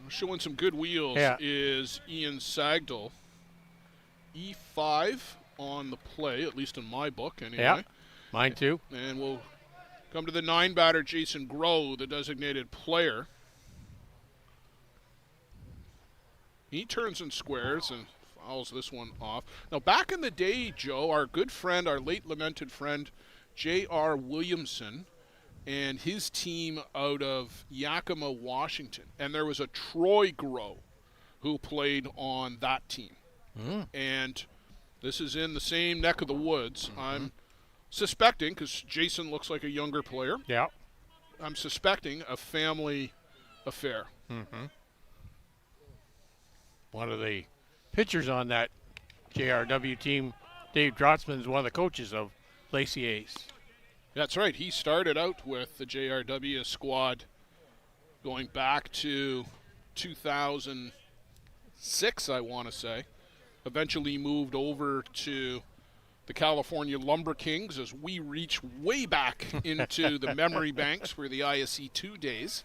Showing some good wheels is Ian Sagdahl. E5 on the play, at least in my book anyway. Yeah, mine too. And we'll come to the 9-batter, Jason Groh, the designated player. He turns and squares and fouls this one off. Now, back in the day, Joe, our good friend, our late lamented friend, J.R. Williamson, and his team out of Yakima, Washington. And there was a Troy Groh who played on that team. And this is in the same neck of the woods. I'm suspecting, because Jason looks like a younger player, Yeah. I'm suspecting a family affair. One of the pitchers on that JRW team, Dave Drotzman, is one of the coaches of Lacey A's. That's right. He started out with the JRW squad going back to 2006, I want to say. Eventually moved over to the California Lumber Kings as we reach way back into the memory banks for the ISC 2 days.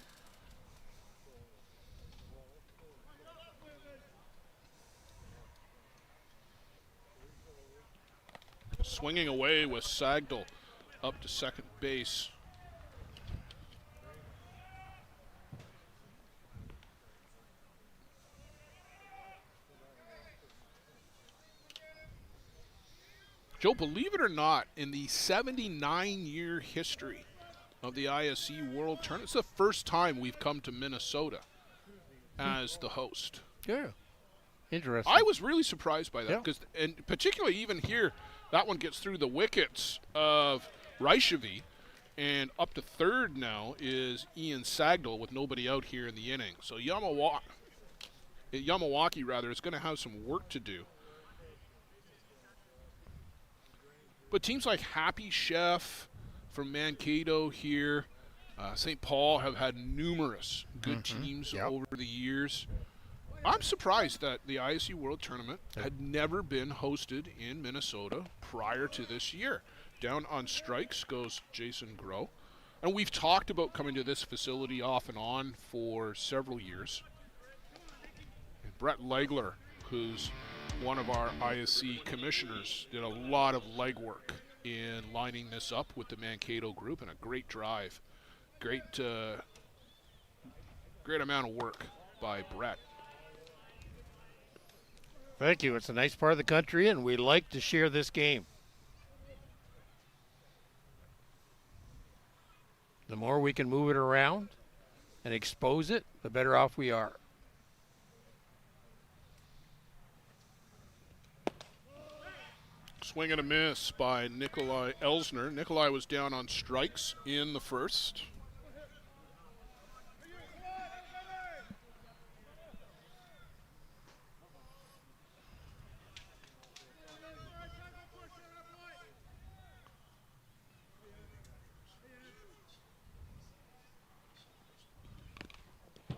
Swinging away with Sagdahl up to second base. Joe, believe it or not, in the 79-year history of the ISC World Tournament, it's the first time we've come to Minnesota as the host. Yeah. Interesting. I was really surprised by that, because, and particularly even here, that one gets through the wickets of Reichevy, And up to third now is Ian Sagdal with nobody out here in the inning. So Yamawaki is going to have some work to do. But teams like Happy Chef from Mankato here, St. Paul have had numerous good teams over the years. I'm surprised that the ISC World Tournament had never been hosted in Minnesota prior to this year. Down on strikes goes Jason Groh. And we've talked about coming to this facility off and on for several years. And Brett Legler, who's one of our ISC commissioners, did a lot of legwork in lining this up with the Mankato group, and a great drive. Great amount of work by Brett. Thank you. It's a nice part of the country, and we like to share this game. The more we can move it around and expose it, the better off we are. Swing and a miss by Nikolai Elsner. Nikolai was down on strikes in the first.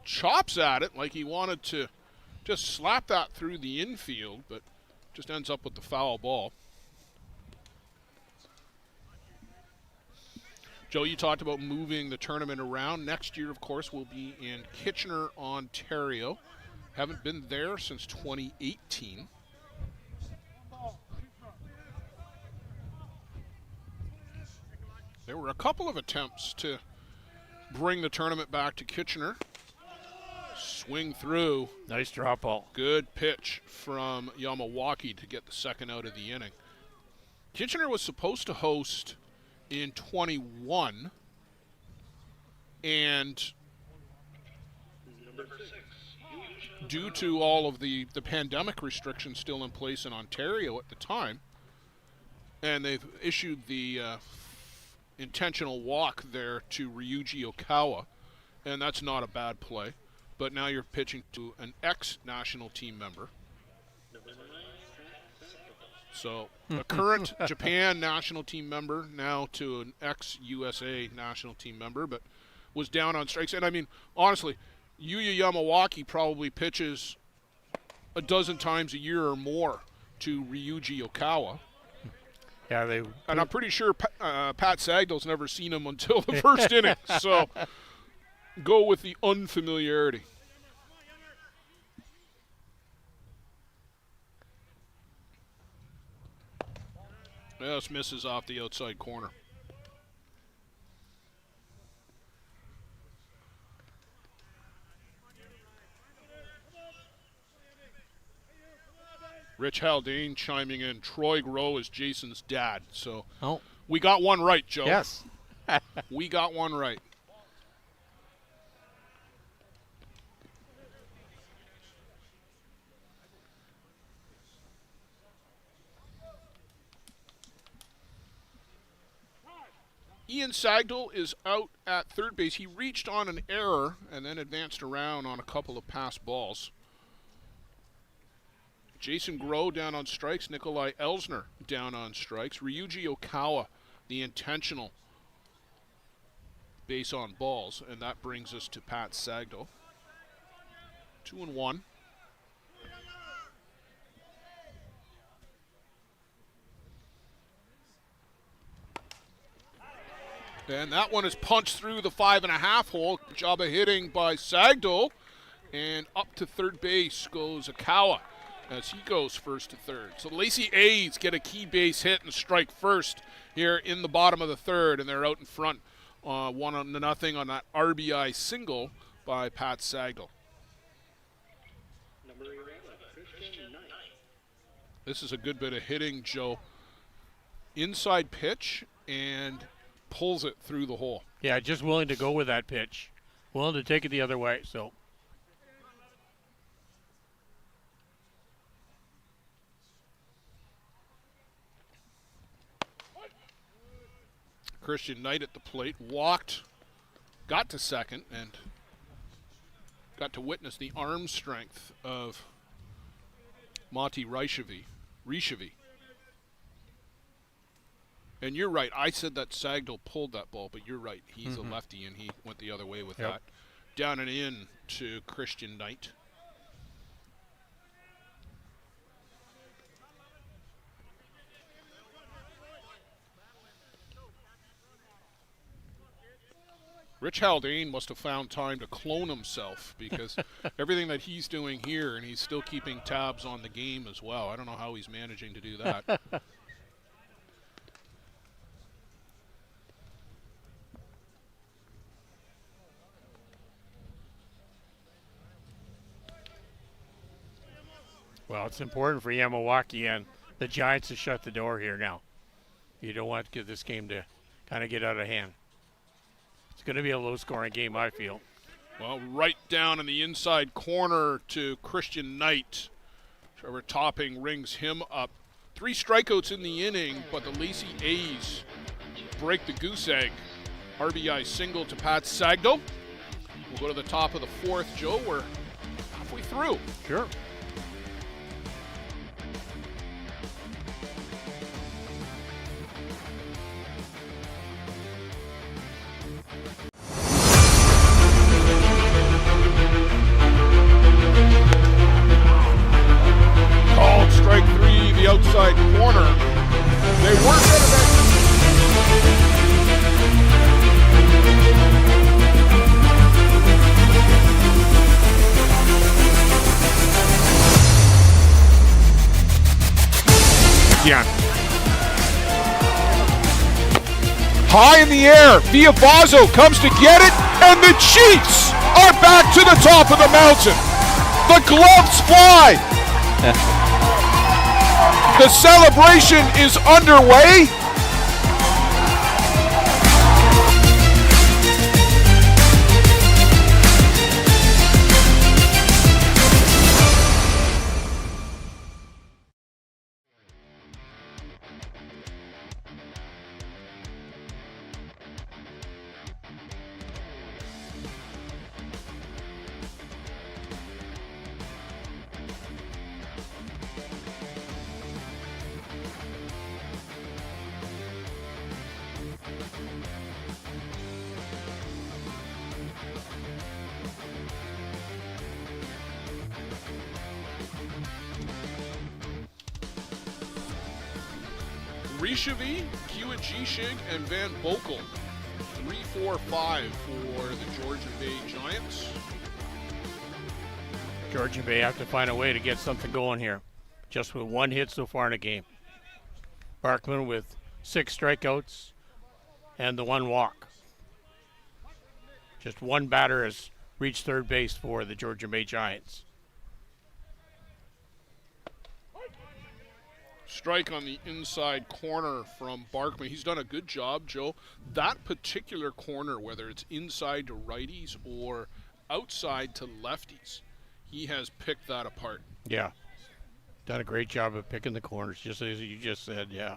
Chops at it like he wanted to just slap that through the infield, but just ends up with the foul ball. Joe, you talked about moving the tournament around. Next year, of course, we'll be in Kitchener, Ontario. Haven't been there since 2018. There were a couple of attempts to bring the tournament back to Kitchener. Swing through. Nice drop ball. Good pitch from Yamawaki to get the second out of the inning. Kitchener was supposed to host in 21, and due to all of the pandemic restrictions still in place in Ontario at the time, and they've issued the intentional walk there to Ryuji Okawa, and that's not a bad play. But now you're pitching to an ex-national team member. So a current Japan national team member now to an ex-USA national team member, but was down on strikes. And I mean, honestly, Yuya Yamawaki probably pitches a dozen times a year or more to Ryuji Okawa. Yeah, and I'm pretty sure Pat Sagdal's never seen him until the first inning. So go with the unfamiliarity. This misses off the outside corner. Rich Haldane chiming in. Troy Groh is Jason's dad. So we got one right, Joe. Yes. We got one right. Ian Sagdal is out at third base. He reached on an error and then advanced around on a couple of pass balls. Jason Groh down on strikes. Nikolai Elsner down on strikes. Ryuji Okawa, the intentional base on balls. And that brings us to Pat Sagdal. 2-1. And that one is punched through the 5.5 hole. Good job of hitting by Sagdal. And up to third base goes Okawa as he goes first to third. So the Lacey A's get a key base hit and strike first here in the bottom of the third, and they're out in front 1-0 on that RBI single by Pat Sagdal. This is a good bit of hitting, Joe. Inside pitch and pulls it through the hole. Yeah, just willing to go with that pitch. Willing to take it the other way, so. Christian Knight at the plate, walked, got to second, and got to witness the arm strength of Monty Rishavy. And you're right. I said that Sagdal pulled that ball, but you're right. He's a lefty, and he went the other way with that. Down and in to Christian Knight. Rich Haldane must have found time to clone himself because everything that he's doing here, and he's still keeping tabs on the game as well. I don't know how he's managing to do that. Well, it's important for Yamawaki and the Giants to shut the door here now. You don't want to get this game to kind of get out of hand. It's going to be a low-scoring game, I feel. Well, right down in the inside corner to Christian Knight. Trevor Topping rings him up. 3 strikeouts in the inning, but the Lacey A's break the goose egg. RBI single to Pat Sagdal. We'll go to the top of the 4th. Joe, we're halfway through. Sure. Strike 3, the outside corner. They work out of that. Yeah. High in the air, Viavazo comes to get it, and the Chiefs are back to the top of the mountain. The gloves fly. The celebration is underway. Rishavy, Kiwajishig, and Van Bokel. 3-4-5 for the Georgian Bay Giants. Georgian Bay have to find a way to get something going here. Just with 1 hit so far in the game. Barkman with 6 strikeouts and the 1 walk. Just 1 batter has reached third base for the Georgian Bay Giants. Strike on the inside corner from Barkman. He's done a good job, Joe. That particular corner, whether it's inside to righties or outside to lefties, he has picked that apart. Yeah. Done a great job of picking the corners, just as you just said, yeah.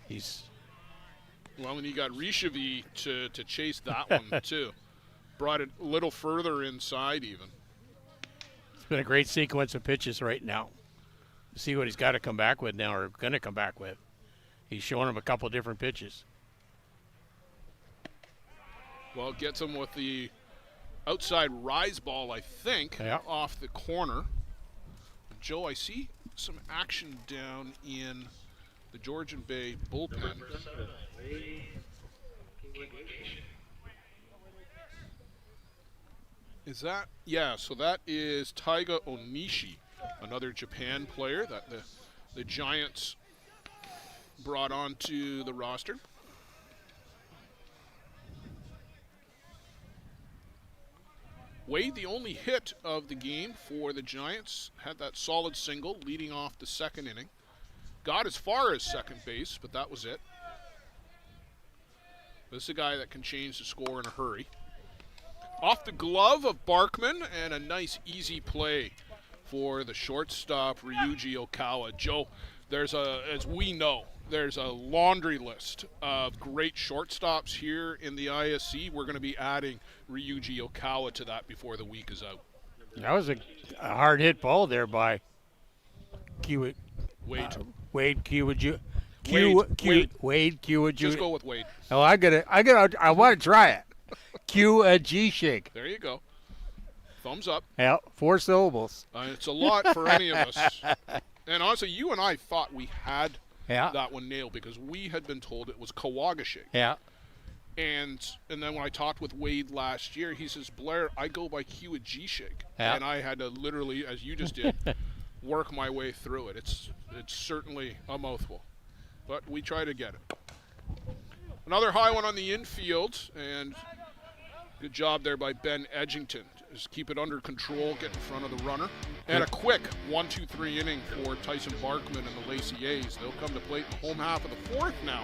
He's... Well, and he got Rishavy to chase that one, too. Brought it a little further inside, even. It's been a great sequence of pitches right now. See what he's got to come back with now, or going to come back with. He's showing him a couple different pitches. Well, gets him with the outside rise ball, I think, off the corner. Joe, I see some action down in the Georgian Bay bullpen. Is that? Yeah, so that is Taiga Onishi, another Japan player that the Giants brought onto the roster. Wade, the only hit of the game for the Giants, had that solid single leading off the 2nd inning. Got as far as second base, but that was it. This is a guy that can change the score in a hurry. Off the glove of Barkman, and a nice easy play for the shortstop, Ryuji Okawa. Joe, as we know, there's a laundry list of great shortstops here in the ISC. We're going to be adding Ryuji Okawa to that before the week is out. That was a hard hit ball there by Wade Kiwaju. Wade Kiwaju. Just go with Wade. Oh, I want to try it. Q-A-G shake. There you go. Thumbs up. Yeah, 4 syllables. It's a lot for any of us. And honestly, you and I thought we had that one nailed because we had been told it was Kawagashake. Yeah. And then when I talked with Wade last year, he says, Blair, I go by Q-A-G shake. Yeah. And I had to literally, as you just did, work my way through it. It's certainly a mouthful. But we try to get it. Another high one on the infield, and good job there by Ben Edgington. Just keep it under control, get in front of the runner. And a quick 1-2-3 inning for Tyson Barkman and the Lacey A's. They'll come to plate in the home half of the fourth now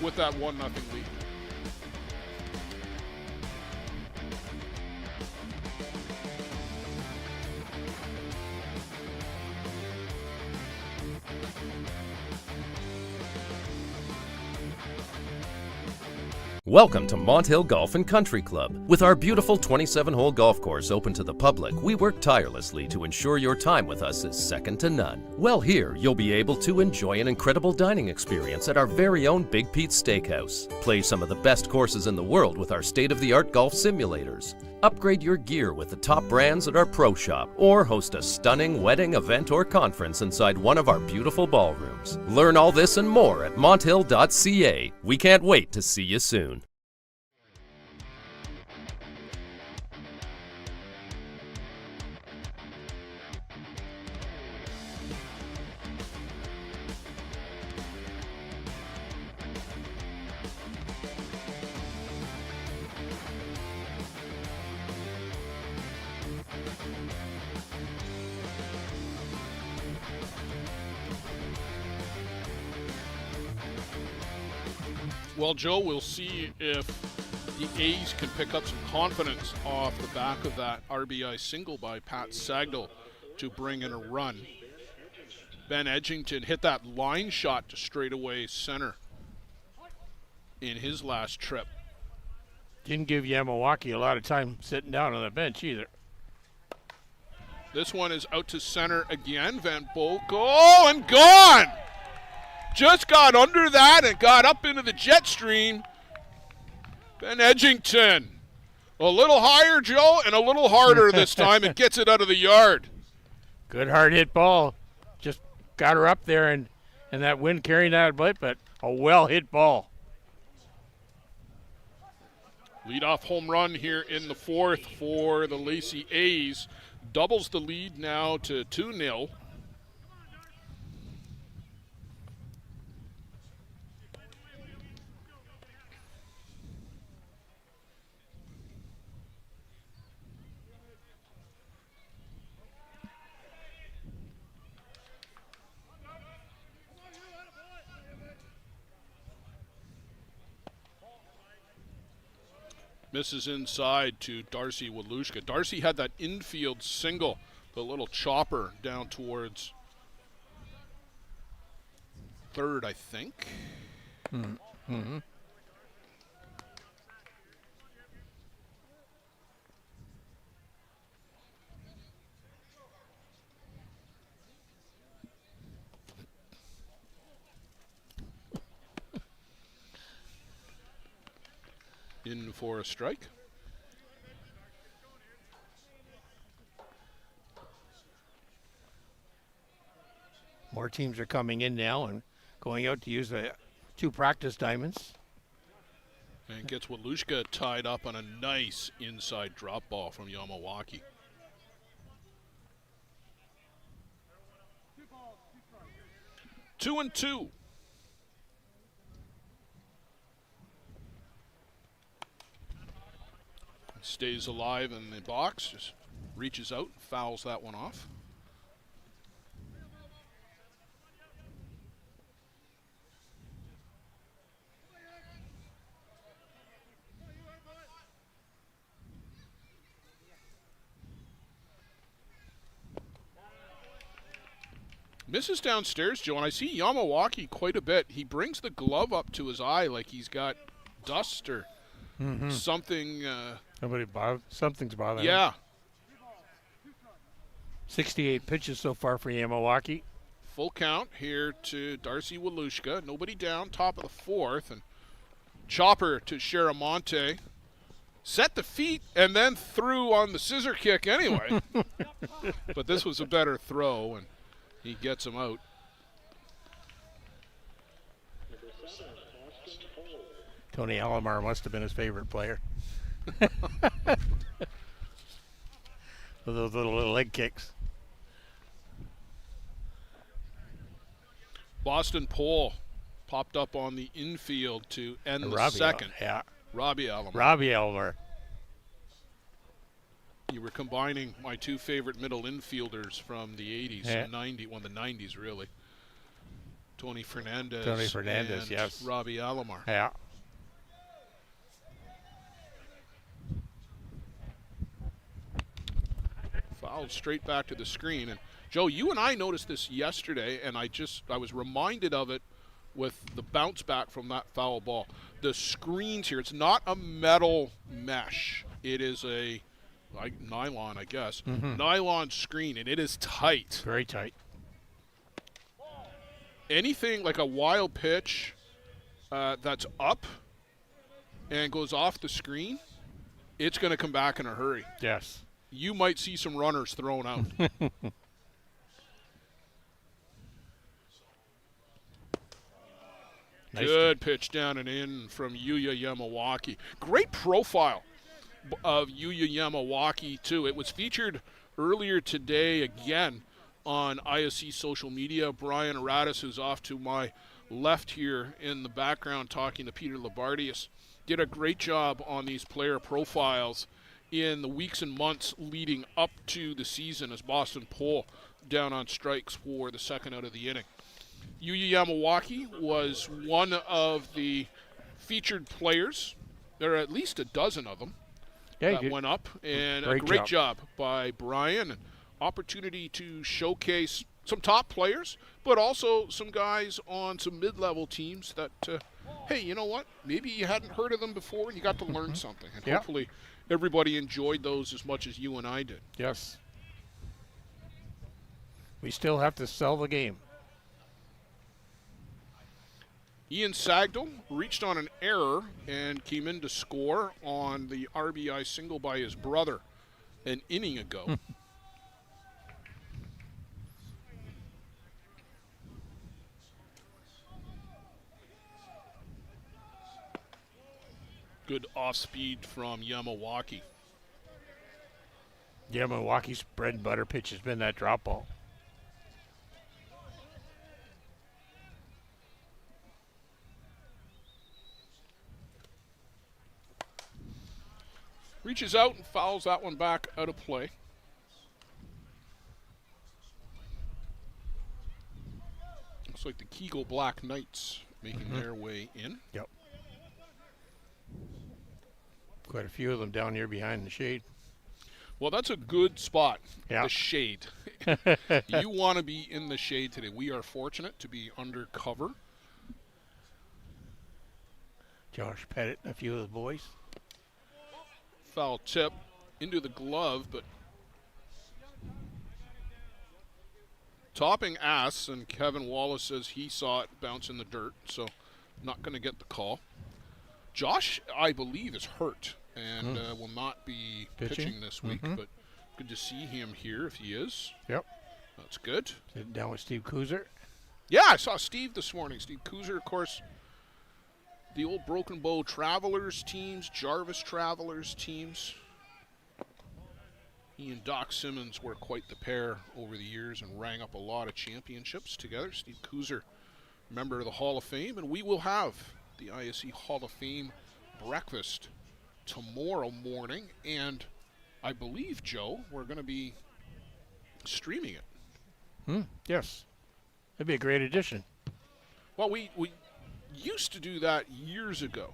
with that 1-0 lead. Welcome to Mont Hill Golf and Country Club. With our beautiful 27-hole golf course open to the public, we work tirelessly to ensure your time with us is second to none. Well, here you'll be able to enjoy an incredible dining experience at our very own Big Pete's Steakhouse. Play some of the best courses in the world with our state-of-the-art golf simulators. Upgrade your gear with the top brands at our pro shop, or host a stunning wedding, event, or conference inside one of our beautiful ballrooms. Learn all this and more at monthill.ca. We can't wait to see you soon. Well, Joe, we'll see if the A's can pick up some confidence off the back of that RBI single by Pat Sagdal to bring in a run. Ben Edgington hit that line shot to straightaway center in his last trip. Didn't give Yamawaki a lot of time sitting down on the bench either. This one is out to center again. Van Bolk, oh, and gone! Just got under that and got up into the jet stream. Ben Edgington. A little higher, Joe, and a little harder this time. It gets it out of the yard. Good hard hit ball. Just got her up there and that wind carrying that bit, but a well hit ball. Leadoff home run here in the fourth for the Lacey A's. Doubles the lead now to 2-0. Misses inside to Darcy Walushka. Darcy had that infield single, the little chopper down towards third, I think. Mm-hmm. In for a strike. More teams are coming in now and going out to use the 2 practice diamonds. And gets Walushka tied up on a nice inside drop ball from Yamawaki. Two and two. Stays alive in the box, just reaches out, fouls that one off. Misses downstairs, Joe, and I see Yamawaki quite a bit. He brings the glove up to his eye like he's got dust or something. Something's bothering him. Yeah. 68 pitches so far for Yamawaki. Full count here to Darcy Walushka. Nobody down, top of the fourth. And chopper to Sharamonte. Set the feet and then threw on the scissor kick anyway. But this was a better throw, and he gets him out. Tony Alomar must have been his favorite player. With those little leg kicks. Boston Pole popped up on the infield to end the second. Yeah. Robbie Alomar. Robbie Alomar. You were combining my two favorite middle infielders from the 80s and 90s, well, the 90s really. Tony Fernandez. And yes. Robbie Alomar. Yeah. Fouled straight back to the screen. And Joe, you and I noticed this yesterday, and I was reminded of it with the bounce back from that foul ball. The screens here, it's not a metal mesh. It is a nylon, I guess. Nylon screen, and it is tight. Very tight. Anything like a wild pitch that's up and goes off the screen, it's going to come back in a hurry. Yes. You might see some runners thrown out. Good pitch down and in from Yuya Yamawaki. Great profile of Yuya Yamawaki, too. It was featured earlier today again on ISC social media. Brian Aratus, who's off to my left here in the background talking to Peter Labardius, did a great job on these player profiles in the weeks and months leading up to the season as Boston Pole down on strikes for the second out of the inning. Yuya Yamawaki was one of the featured players. There are at least a dozen of them that went up, and a great job by Brian. An opportunity to showcase some top players, but also some guys on some mid-level teams that, hey, you know what? Maybe you hadn't heard of them before and you got to learn something. And hopefully everybody enjoyed those as much as you and I did. Yes. We still have to sell the game. Ian Sagdal reached on an error and came in to score on the RBI single by his brother an inning ago. Good off-speed from Yamawaki. Yamawaki's bread and butter pitch has been that drop ball. Reaches out and fouls that one back out of play. Looks like the Kegel Black Knights making their way in. Yep. Quite a few of them down here behind the shade. Well, that's a good spot, Yeah. the shade. You want to be in the shade today. We are fortunate to be under cover. Josh Pettit and a few of the boys. Foul tip into the glove, but topping ass, and Kevin Wallace says he saw it bounce in the dirt, so not going to get the call. Josh, I believe, is hurt and will not be pitching this week, but good to see him here if he is. Yep. That's good. Sitting down with Steve Kuzer. Yeah, I saw Steve this morning. Steve Kuzer, of course, the old Broken Bow Travelers teams, Jarvis Travelers teams. He and Doc Simmons were quite the pair over the years and rang up a lot of championships together. Steve Kuzer, member of the Hall of Fame, and we will have the ISC Hall of Fame breakfast tomorrow morning, and I believe, Joe, we're going to be streaming it. Yes. That'd be a great addition. Well, we used to do that years ago,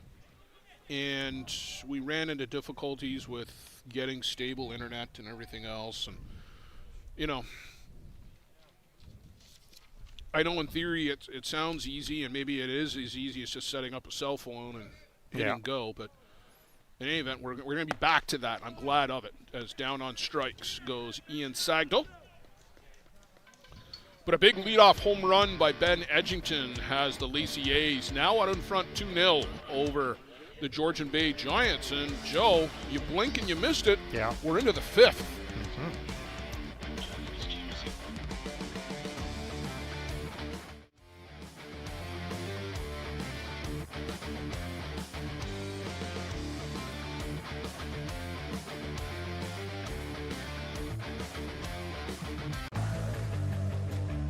and we ran into difficulties with getting stable internet and everything else, and, you know, I know in theory it sounds easy, and maybe it is as easy as just setting up a cell phone and hitting go, but in any event, we're going to be back to that. I'm glad of it, as down on strikes goes Ian Sagdal. But a big leadoff home run by Ben Edgington has the Lacey A's now out in front 2-0 over the Georgian Bay Giants. And Joe, you blink and you missed it. Yeah. We're into the fifth.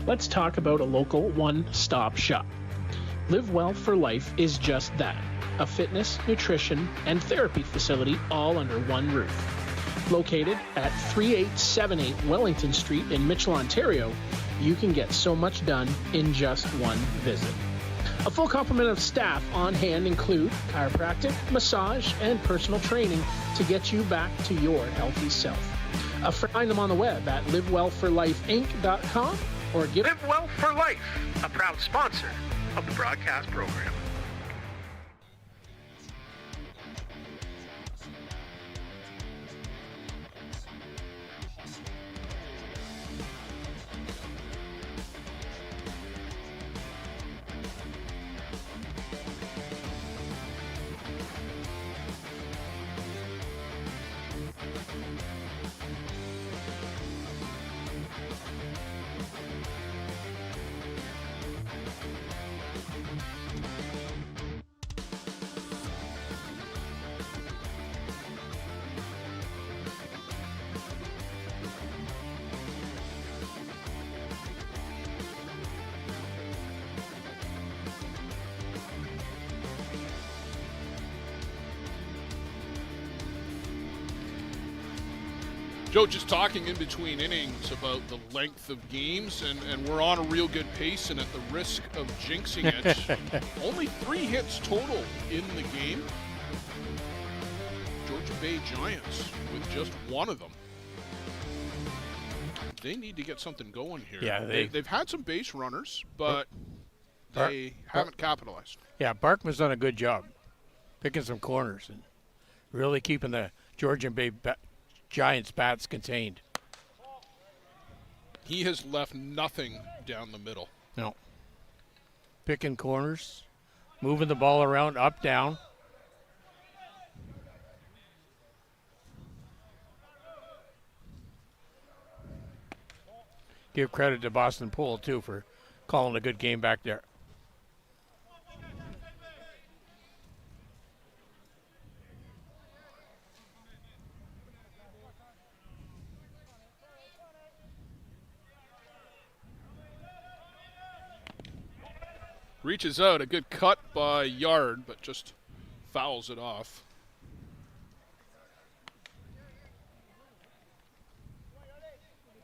Let's talk about a local one-stop shop. Live Well for Life is just that, a fitness, nutrition, and therapy facility all under one roof. Located at 3878 Wellington Street in Mitchell, Ontario, you can get so much done in just one visit. A full complement of staff on hand include chiropractic, massage, and personal training to get you back to your healthy self. Find them on the web at livewellforlifeinc.com or give Live Well for Life, a proud sponsor of the broadcast program. Joe, just talking in between innings about the length of games, and we're on a real good pace, and at the risk of jinxing it, only 3 hits total in the game. Georgian Bay Giants with just one of them. They need to get something going here. Yeah, they've had some base runners, but they haven't capitalized. Yeah, Barkman's done a good job picking some corners and really keeping the Georgian Bay Giants bats contained. He has left nothing down the middle. No. Picking corners, moving the ball around, up, down. Give credit to Boston Pool, too, for calling a good game back there. Reaches out, a good cut by Yard, but just fouls it off.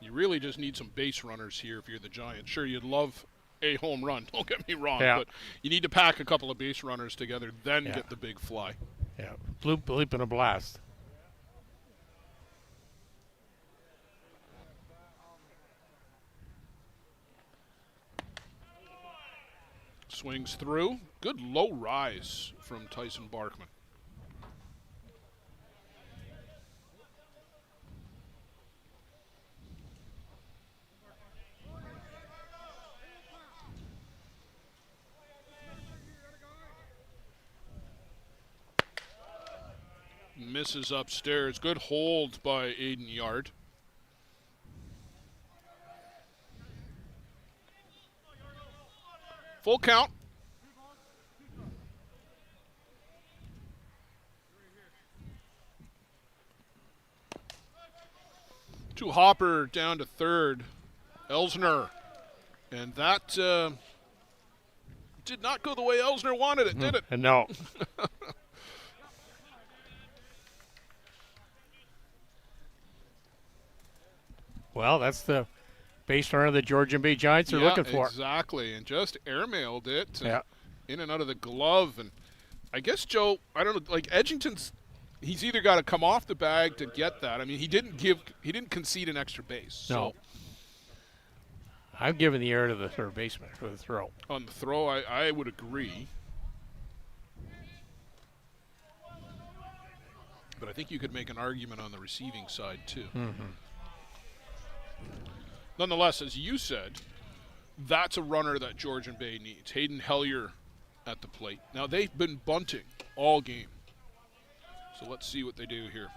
You really just need some base runners here if you're the Giants. Sure, you'd love a home run, don't get me wrong, but you need to pack a couple of base runners together, then get the big fly. Yeah, bleep and a blast. Swings through. Good low rise from Tyson Barkman. Misses upstairs. Good hold by Aiden Yard. Full count. To Hopper down to third. Elsner. And that did not go the way Elsner wanted it, did it? No. Well, that's the base runner the Georgian Bay Giants are looking for. Exactly, and just airmailed it in and out of the glove. And I guess, Joe, I don't know, like Edgington's, he's either got to come off the bag to get that. I mean, he didn't concede an extra base. No. So. I'm giving the air to the third baseman for the throw. On the throw, I would agree. But I think you could make an argument on the receiving side, too. Nonetheless, as you said, that's a runner that Georgian Bay needs. Hayden Hellier at the plate. Now, they've been bunting all game. So let's see what they do here.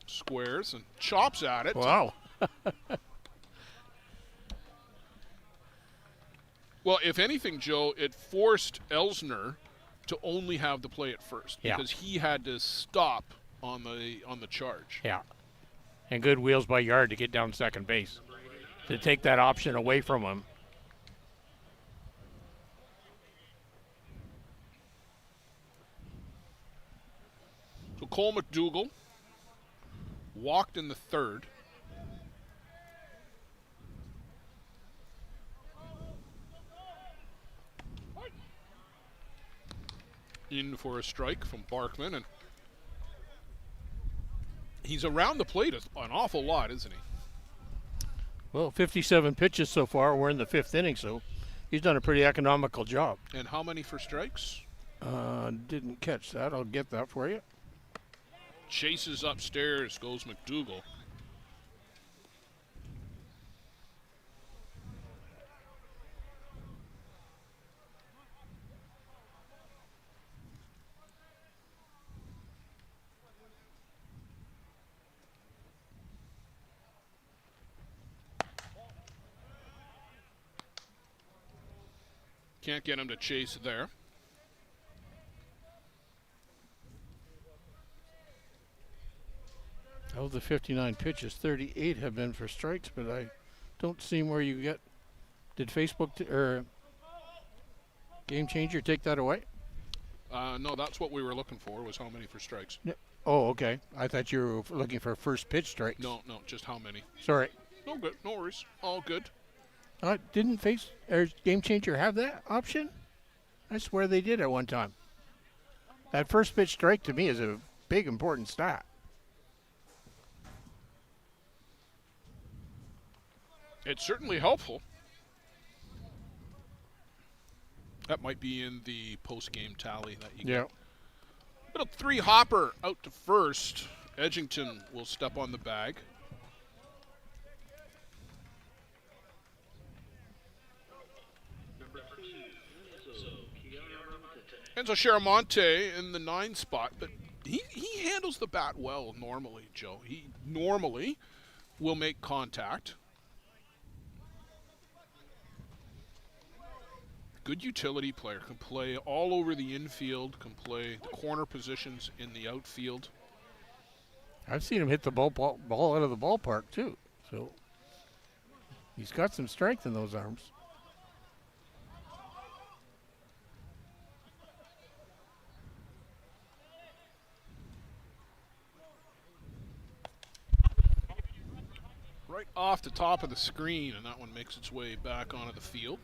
Squares and chops at it. Wow. Well, if anything, Joe, it forced Elsner to only have the play at first because he had to stop on the charge. Yeah. And good wheels by Yard to get down second base. To take that option away from him. So Cole McDougall walked in the third. In for a strike from Barkman, and he's around the plate an awful lot, isn't he? Well, 57 pitches so far. We're in the 5th inning, so he's done a pretty economical job. And how many for strikes? Didn't catch that. I'll get that for you. Chases upstairs, goes McDougall. Can't get him to chase there. Of the 59 pitches, 38 have been for strikes, but I don't see where you get. Did Facebook or Game Changer take that away? No, that's what we were looking for, was how many for strikes. Oh, okay. I thought you were looking for first pitch strikes. No, just how many. Sorry. No good, no worries. All good. Didn't Game Changer have that option? I swear they did at one time. That first pitch strike to me is a big, important stat. It's certainly helpful. That might be in the post-game tally that you get. Little 3-hopper out to first. Edgington will step on the bag. Enzo Chiramonte in the 9 spot, but he handles the bat well normally, Joe. He normally will make contact. Good utility player, can play all over the infield, can play the corner positions in the outfield. I've seen him hit the ball out of the ballpark too, so he's got some strength in those arms. Right off the top of the screen, and that one makes its way back onto the field.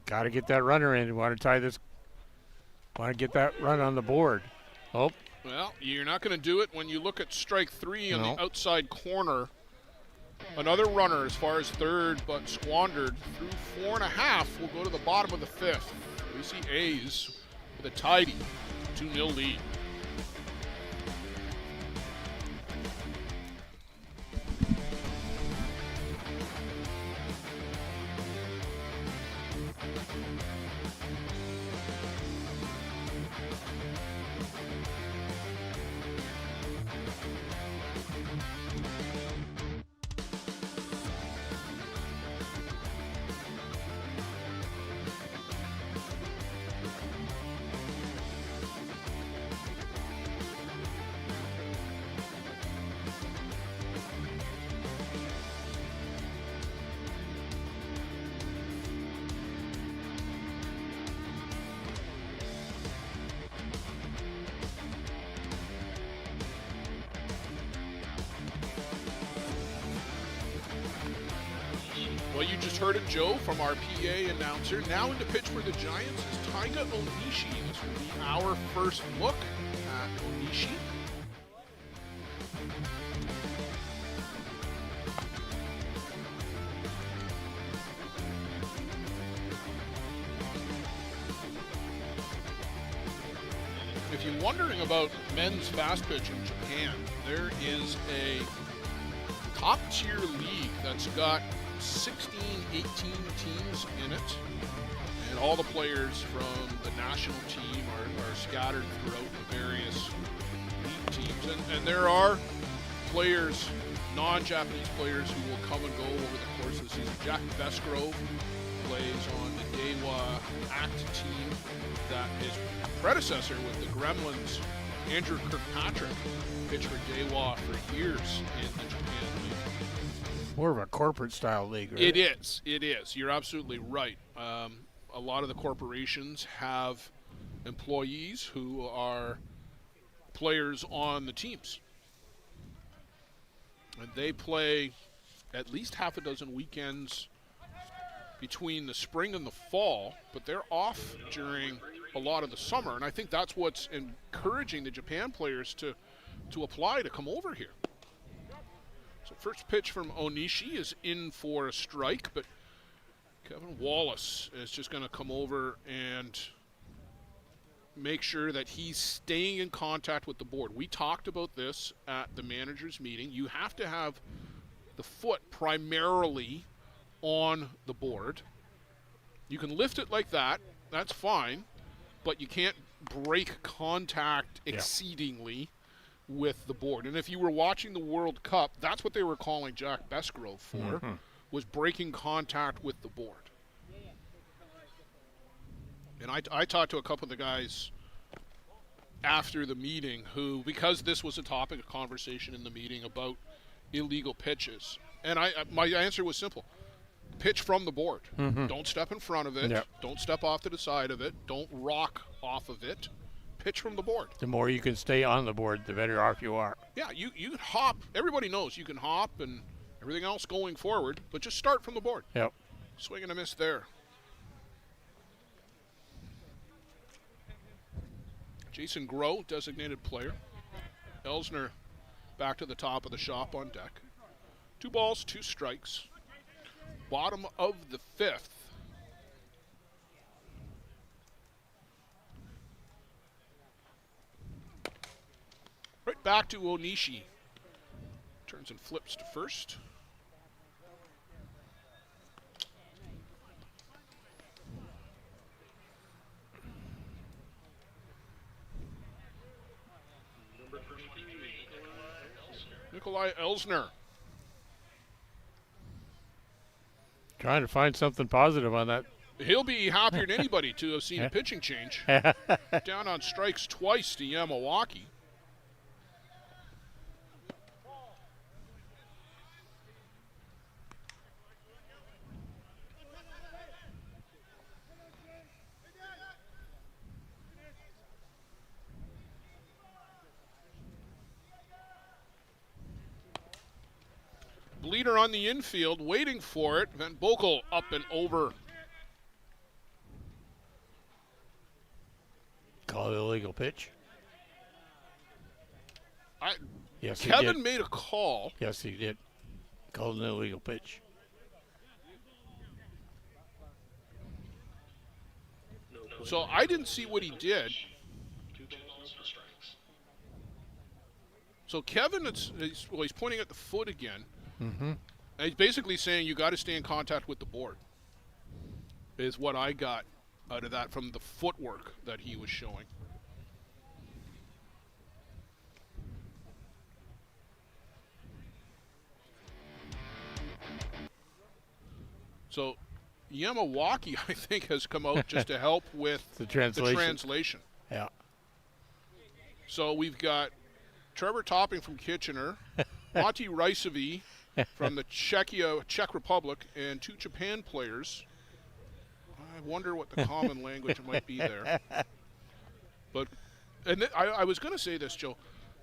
Got to get that runner in. Want to tie this? Want to get that run on the board? Oh. Well, you're not going to do it when you look at strike 3 on the outside corner. Another runner as far as third, but squandered through 4.5. Will go to the bottom of the 5th. We see A's with a tidy 2-0 lead. Well, you just heard it, Joe, from our PA announcer. Now in the pitch for the Giants is Taiga Onishi. This will be our first look at Onishi. If you're wondering about men's fast pitch in Japan, there is a top-tier league that's got 16, 18 teams in it, and all the players from the national team are scattered throughout the various league teams. And there are players, non-Japanese players, who will come and go over the course of the season. Jack Besgrove plays on the Dewa Act team that his predecessor with the Gremlins, Andrew Kirkpatrick, pitched for Dewa for years in the Japan League. More of a corporate style league, right? It is. You're absolutely right. A lot of the corporations have employees who are players on the teams. And they play at least half a dozen weekends between the spring and the fall, but they're off during a lot of the summer. And I think that's what's encouraging the Japan players to apply to come over here. So first pitch from Onishi is in for a strike, but Kevin Wallace is just going to come over and make sure that he's staying in contact with the board. We talked about this at the managers' meeting. You have to have the foot primarily on the board. You can lift it like that, that's fine, but you can't break contact exceedingly with the board. And if you were watching the World Cup, that's what they were calling Jack Besgrove for, was breaking contact with the board. And I talked to a couple of the guys after the meeting who, because this was a topic of conversation in the meeting about illegal pitches, and my answer was simple. Pitch from the board. Don't step in front of it. Yep. Don't step off to the side of it. Don't rock off of it. Pitch from the board. The more you can stay on the board, the better off you are. Yeah, you can hop. Everybody knows you can hop and everything else going forward, but just start from the board. Yep. Swing and a miss there. Jason Groh, designated player. Elsner back to the top of the shop on deck. 2 balls, 2 strikes. Bottom of the 5th. Right back to Onishi. Turns and flips to first. Nikolai Elsner. Trying to find something positive on that. He'll be happier than anybody to have seen a pitching change. Down on strikes twice to Yamawaki. Bleeder on the infield, waiting for it. Van Boekel up and over. Call it a illegal pitch. Yes, Kevin made a call. Yes, he did. Called an illegal pitch. So I didn't see what he did. So Kevin, he's pointing at the foot again. And he's basically saying you got to stay in contact with the board, is what I got out of that from the footwork that he was showing. So Yamawaki, I think, has come out just to help with the translation. Yeah. So we've got Trevor Topping from Kitchener, Matti Raisavi from the Czech Republic, and 2 Japan players. I wonder what the common language might be there. But I was going to say this, Joe.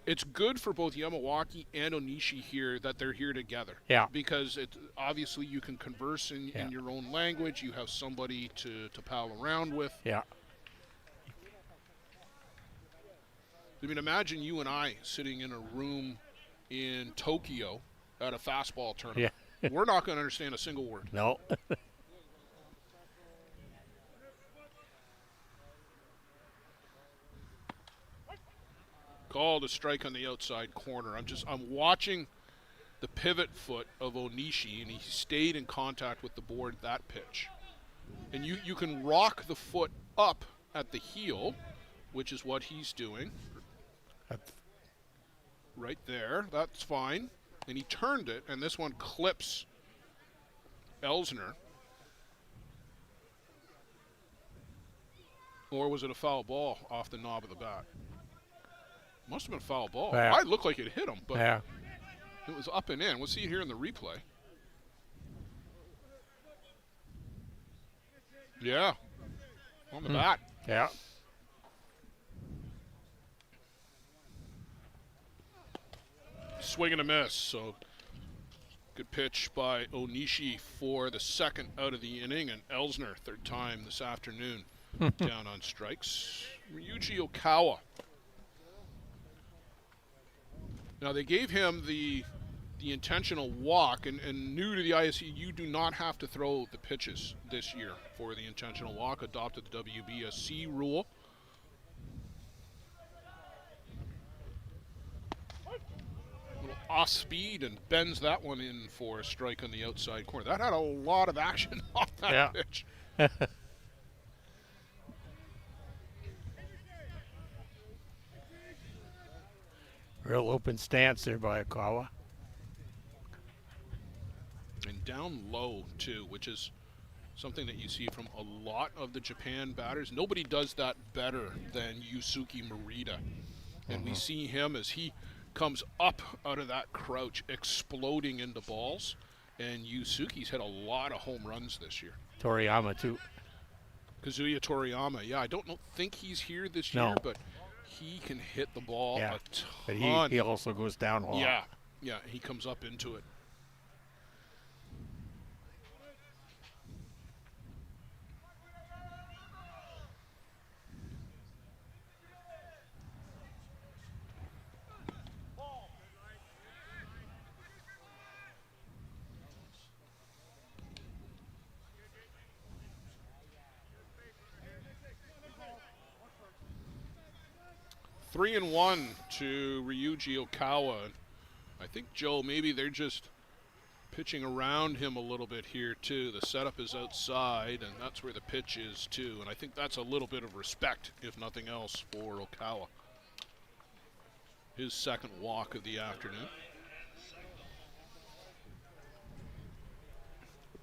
it's good for both Yamawaki and Onishi here that they're here together. Yeah. Because obviously you can converse in your own language. You have somebody to pal around with. Yeah. I mean, imagine you and I sitting in a room in Tokyo at a fastball tournament. Yeah. We're not going to understand a single word. No. Called a strike on the outside corner. I'm watching the pivot foot of Onishi, and he stayed in contact with the board that pitch. And you can rock the foot up at the heel, which is what he's doing. Right there. That's fine. And he turned it, and this one clips Elsner. Or was it a foul ball off the knob of the bat? Must have been a foul ball. Yeah. It looked like it hit him, but Yeah. it was up and in. We'll see it here in the replay. Yeah. On the bat. Yeah. Swing and a miss. So good pitch by Onishi for the second out of the inning, and Elsner, third time this afternoon, down on strikes. Ryuji Okawa. Now they gave him the intentional walk, and new to the ISC, you do not have to throw the pitches this year for the intentional walk. Adopted the WBSC rule. Little off speed and bends that one in for a strike on the outside corner. That had a lot of action off that pitch. Real open stance there by Okawa. And down low, too, which is something that you see from a lot of the Japan batters. Nobody does that better than Yusuke Morita. And we see him as he comes up out of that crouch, exploding into balls. And Yusuke's hit a lot of home runs this year. Toriyama, too. Kazuya Toriyama, yeah, I don't think he's here this year, but he can hit the ball a ton. But he also goes down a lot. Yeah, he comes up into it. Three and one to Ryuji Okawa. I think, Joe, maybe they're just pitching around him a little bit here, too. The setup is outside, and that's where the pitch is, too. And I think that's a little bit of respect, if nothing else, for Okawa. His second walk of the afternoon.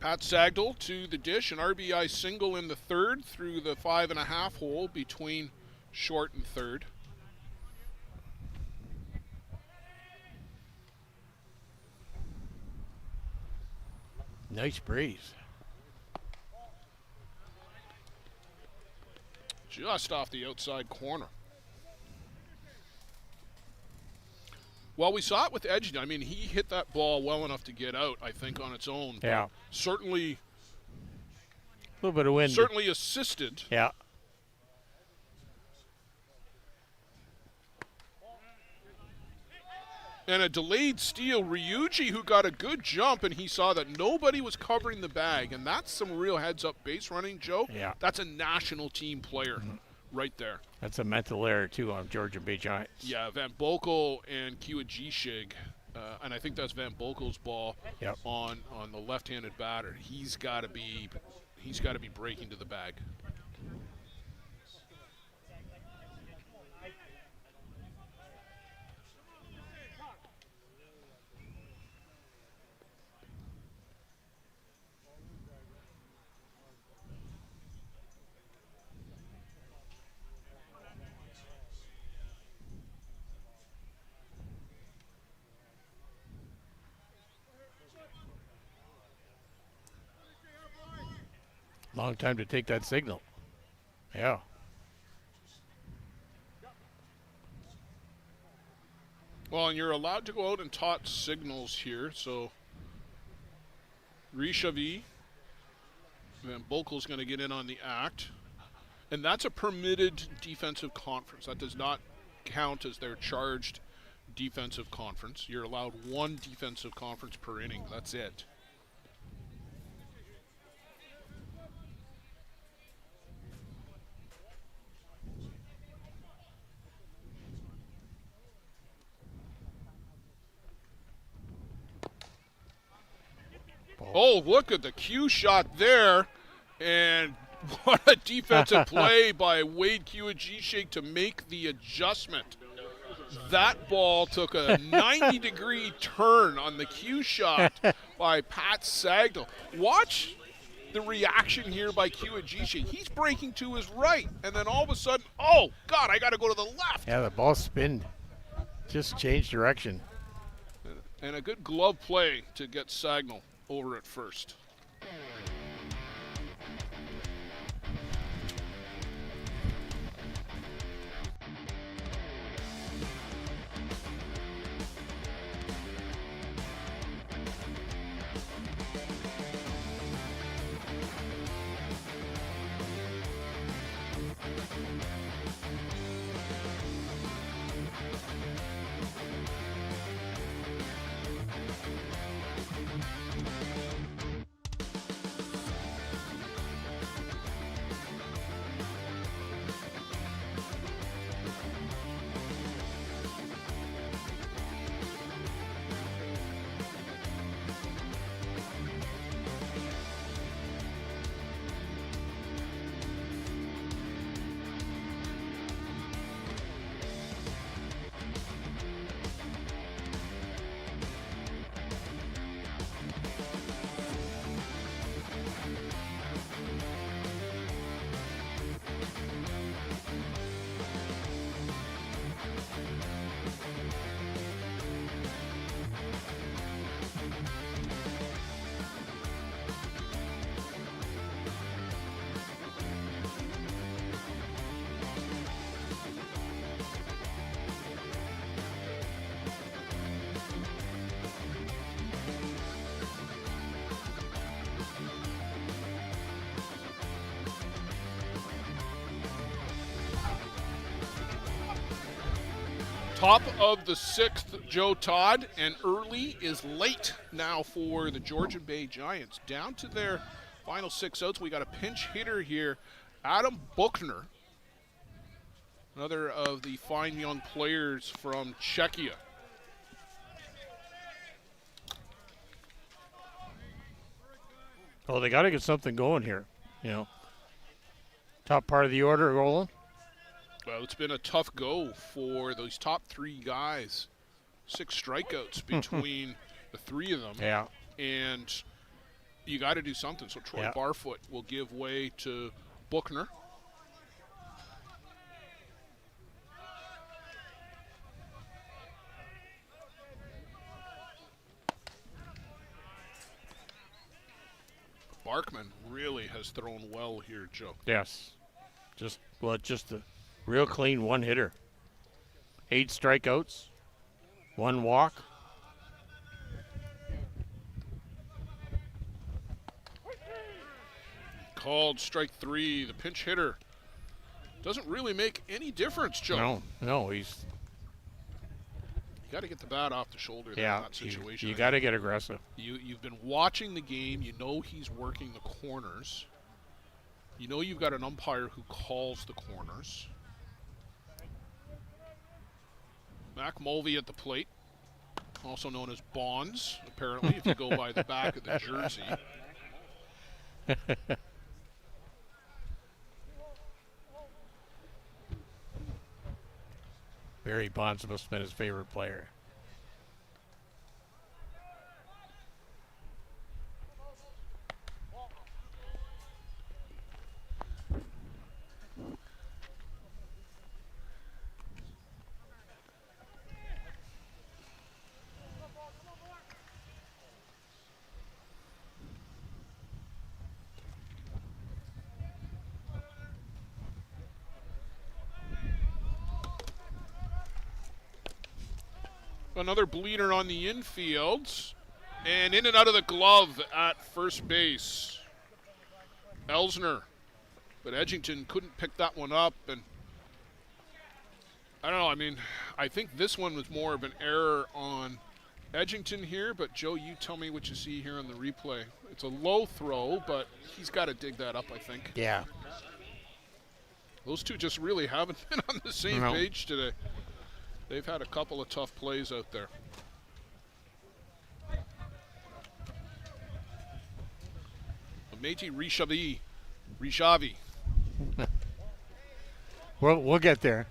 Pat Sagdahl to the dish, an RBI single in the third through the 5.5 hole between short and third. Nice breeze. Just off the outside corner. Well, we saw it with Edgerton. I mean, he hit that ball well enough to get out, I think, on its own. Yeah. Certainly. A little bit of wind. Certainly assisted. Yeah. And a delayed steal, Ryuji, who got a good jump, and he saw that nobody was covering the bag, and that's some real heads-up base running, Joe. Yeah. That's a national team player right there. That's a mental error, too, on Georgia Bay Giants. Yeah, Van Boekel and Kiwajishig, and I think that's Van Boekel's ball on the left-handed batter. He's got to be breaking to the bag. Long time to take that signal. Yeah. Well, and you're allowed to go out and tot signals here, so Rishavi, and then Bokel's going to get in on the act. And that's a permitted defensive conference. That does not count as their charged defensive conference. You're allowed one defensive conference per inning. That's it. Oh, look at the cue shot there. And what a defensive play by Wade Kiwajishi to make the adjustment. That ball took a 90-degree turn on the cue shot by Pat Sagnall. Watch the reaction here by Kiwajishi. He's breaking to his right, and then all of a sudden, oh, God, I got to go to the left. Yeah, the ball spinned. Just changed direction. And a good glove play to get Sagnall over at first. Top of the sixth, Joe Todd, and early is late now for the Georgian Bay Giants. Down to their final 6 outs. We got a pinch hitter here, Adam Buchner, another of the fine young players from Czechia. Oh, they got to get something going here. You know, top part of the order rolling. Well, it's been a tough go for those top 3 guys. 6 strikeouts between the 3 of them. Yeah. And you got to do something. So Troy Barfoot will give way to Buchner. Barkman really has thrown well here, Joe. Yes. Just a real clean one hitter. 8 strikeouts, 1 walk. Called strike 3. The pinch hitter doesn't really make any difference, Joe. No, he's. You got to get the bat off the shoulder there in that situation. You got to get aggressive. You've been watching the game. You know he's working the corners. You know you've got an umpire who calls the corners. Mac Mulvey at the plate, also known as Bonds, apparently, if you go by the back of the jersey. Barry Bonds must have been his favorite player. Another bleeder on the infield. And in and out of the glove at first base. Elsner. But Edgington couldn't pick that one up. And I don't know. I mean, I think this one was more of an error on Edgington here. But, Joe, you tell me what you see here on the replay. It's a low throw, but he's got to dig that up, I think. Yeah. Those two just really haven't been on the same page today. They've had a couple of tough plays out there. Métis Rishavi. We'll get there.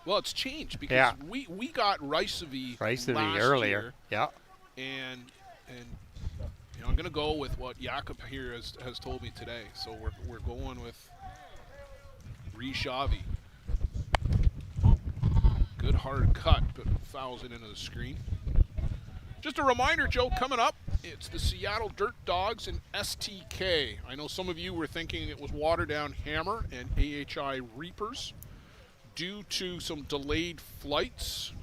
Well, it's changed because we got Ricevi last earlier. Year, yeah. And you know, I'm going to go with what Jakob here has told me today. So we're going with Rishavi. Good hard cut, but fouls it into the screen. Just a reminder, Joe, coming up, it's the Seattle Dirt Dogs and STK. I know some of you were thinking it was Waterdown Hammer and AHI Reapers. Due to some delayed flights,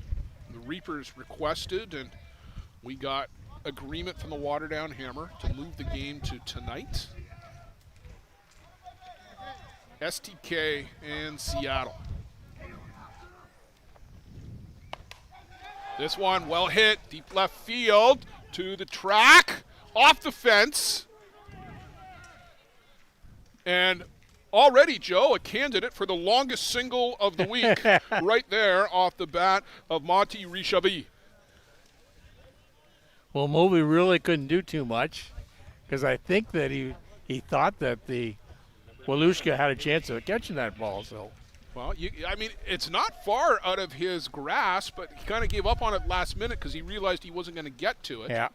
the Reapers requested, and we got agreement from the Waterdown Hammer to move the game to tonight. STK and Seattle. This one well hit, deep left field, to the track, off the fence. And already, Joe, a candidate for the longest single of the week right there off the bat of Monty Rishavi. Well, Moby really couldn't do too much because I think that he thought that the Walushka had a chance of catching that ball. So, well, I mean, it's not far out of his grasp, but he kind of gave up on it last minute because he realized he wasn't going to get to it. Yeah.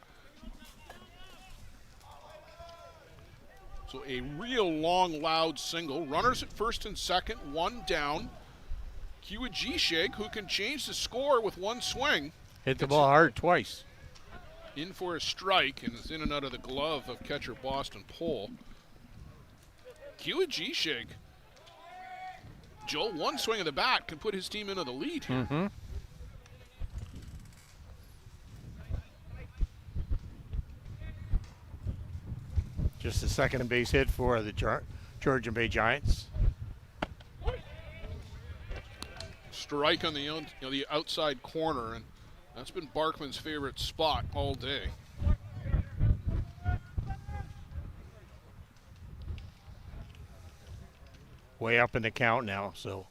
So a real long, loud single. Runners at first and second, one down. Kiwajishig, who can change the score with one swing. Hit the ball hard twice. In for a strike, and is in and out of the glove of catcher Boston Pole. Kiwajishig, Joe, one swing of the bat can put his team into the lead here. Mm-hmm. Just a second base hit for the Georgian Bay Giants. Strike on the outside corner, and that's been Barkman's favorite spot all day. Way up in the count now, so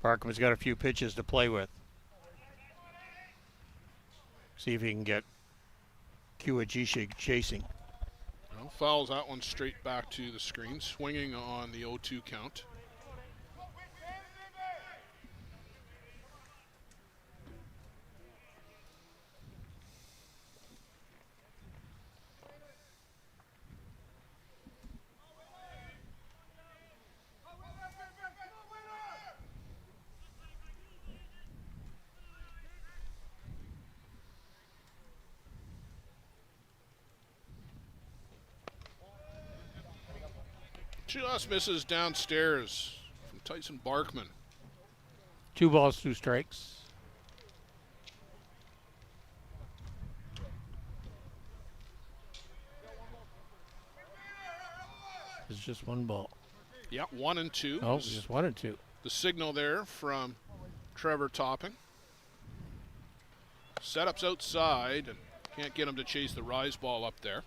Barkman's got a few pitches to play with. See if he can get Kiwajishig chasing. Well, fouls that one straight back to the screen, swinging on the 0-2 count. Just misses downstairs from Tyson Barkman. 2 balls, 2 strikes. It's just 1 ball. Yeah, 1 and 2. Oh, just 1 and 2. The signal there from Trevor Topping. Setups outside and can't get him to chase the rise ball up there.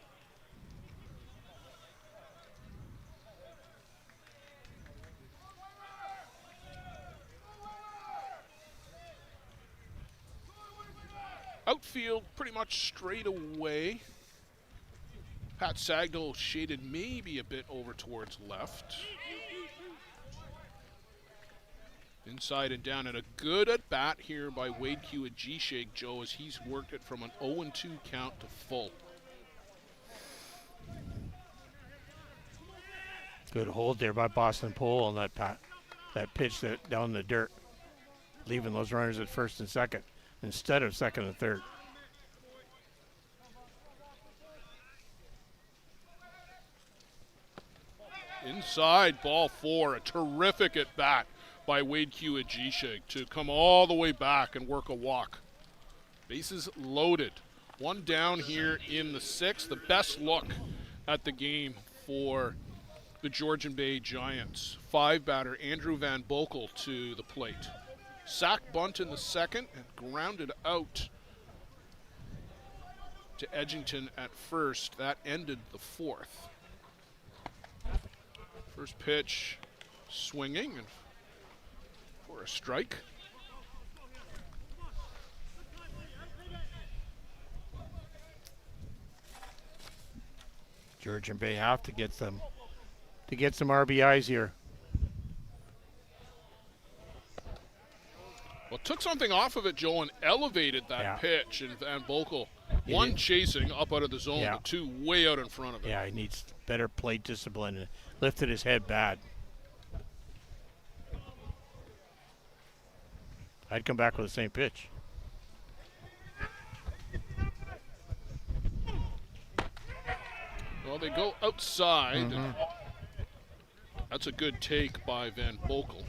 Outfield pretty much straight away. Pat Sagnall shaded maybe a bit over towards left. Inside and down, and a good at bat here by Wade Kiwajishig, Joe, as he's worked it from an 0-2 count to full. Good hold there by Boston Pole on that pitch that down the dirt, leaving those runners at first and second instead of second and third. Inside, ball 4, a terrific at bat by Wade Kiwajishig to come all the way back and work a walk. Bases loaded. One down here in the sixth. The best look at the game for the Georgian Bay Giants. 5-batter Andrew Van Boekel to the plate. Sack bunt in the second and grounded out to Edgington at first. That ended the fourth. First pitch swinging and for a strike. Georgian Bay have to get some RBIs here. Well, took something off of it, Joe, and elevated that pitch. And Van Boekel, one chasing up out of the zone, but two way out in front of it. Yeah, he needs better plate discipline and lifted his head bad. I'd come back with the same pitch. Well, they go outside. And that's a good take by Van Boekel.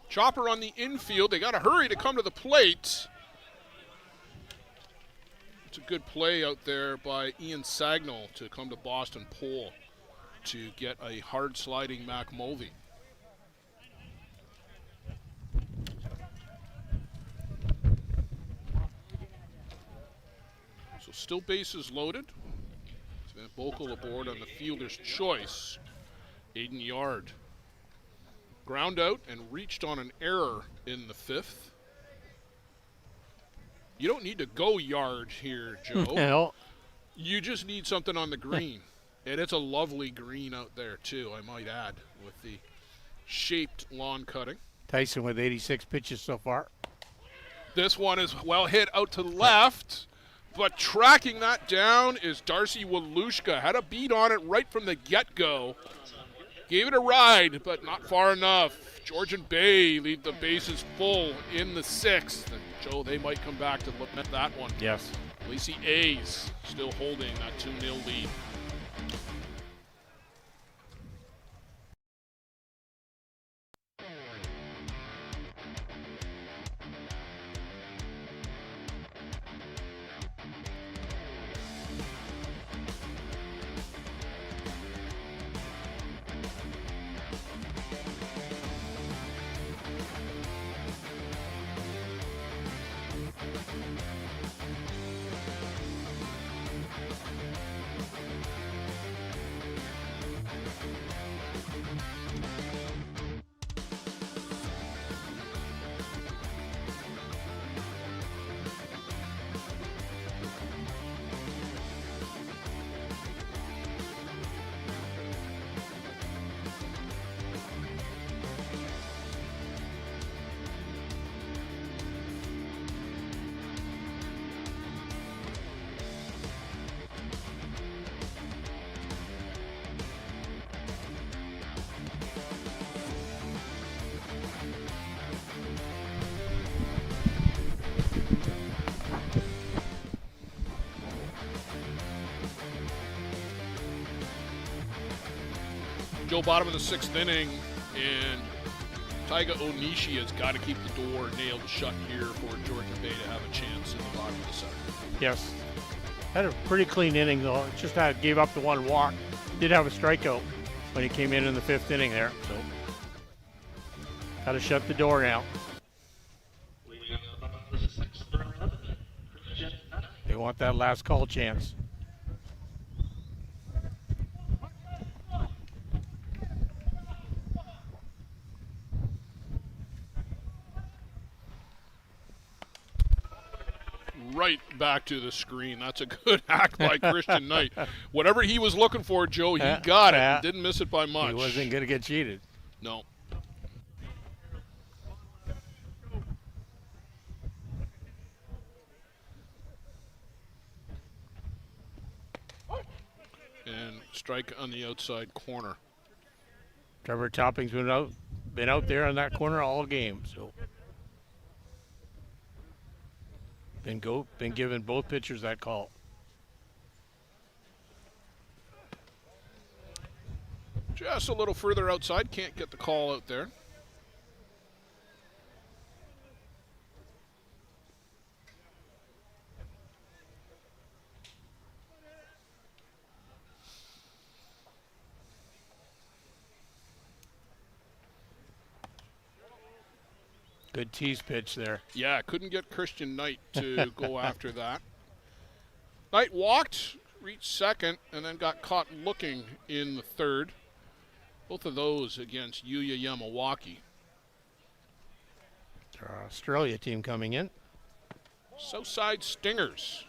Chopper on the infield. They got to hurry to come to the plate. It's a good play out there by Ian Sagnall to come to Boston Pole to get a hard sliding Mac Mulvey. So still bases loaded. Van Boekel aboard on the fielder's choice. Aiden Yard. Ground out and reached on an error in the fifth. You don't need to go yard here, Joe. No. You just need something on the green. And it's a lovely green out there, too, I might add, with the shaped lawn cutting. Tyson with 86 pitches so far. This one is well hit out to the left, but tracking that down is Darcy Walushka. Had a beat on it right from the get-go. Gave it a ride, but not far enough. Georgian Bay leave the bases full in the sixth. And Joe, they might come back to look at that one. Yes. Lacey A's still holding that 2-0 lead. Joe, bottom of the sixth inning, and Taiga Onishi has got to keep the door nailed shut here for Georgian Bay to have a chance in the bottom of the second. Yes. Had a pretty clean inning, though. Just gave up the one walk. Did have a strikeout when he came in the fifth inning there. So, got to shut the door now. They want that last call chance. Right back to the screen. That's a good hack by Christian Knight. Whatever he was looking for, Joe, he got it. And didn't miss it by much. He wasn't going to get cheated. No. And strike on the outside corner. Trevor Topping's been out there on that corner all game, so been giving both pitchers that call. Just a little further outside, can't get the call out there. Good tease pitch there. Yeah, couldn't get Christian Knight to go after that. Knight walked, reached second, and then got caught looking in the third. Both of those against Yuya Yamawaki. Our Australia team coming in. Southside Stingers.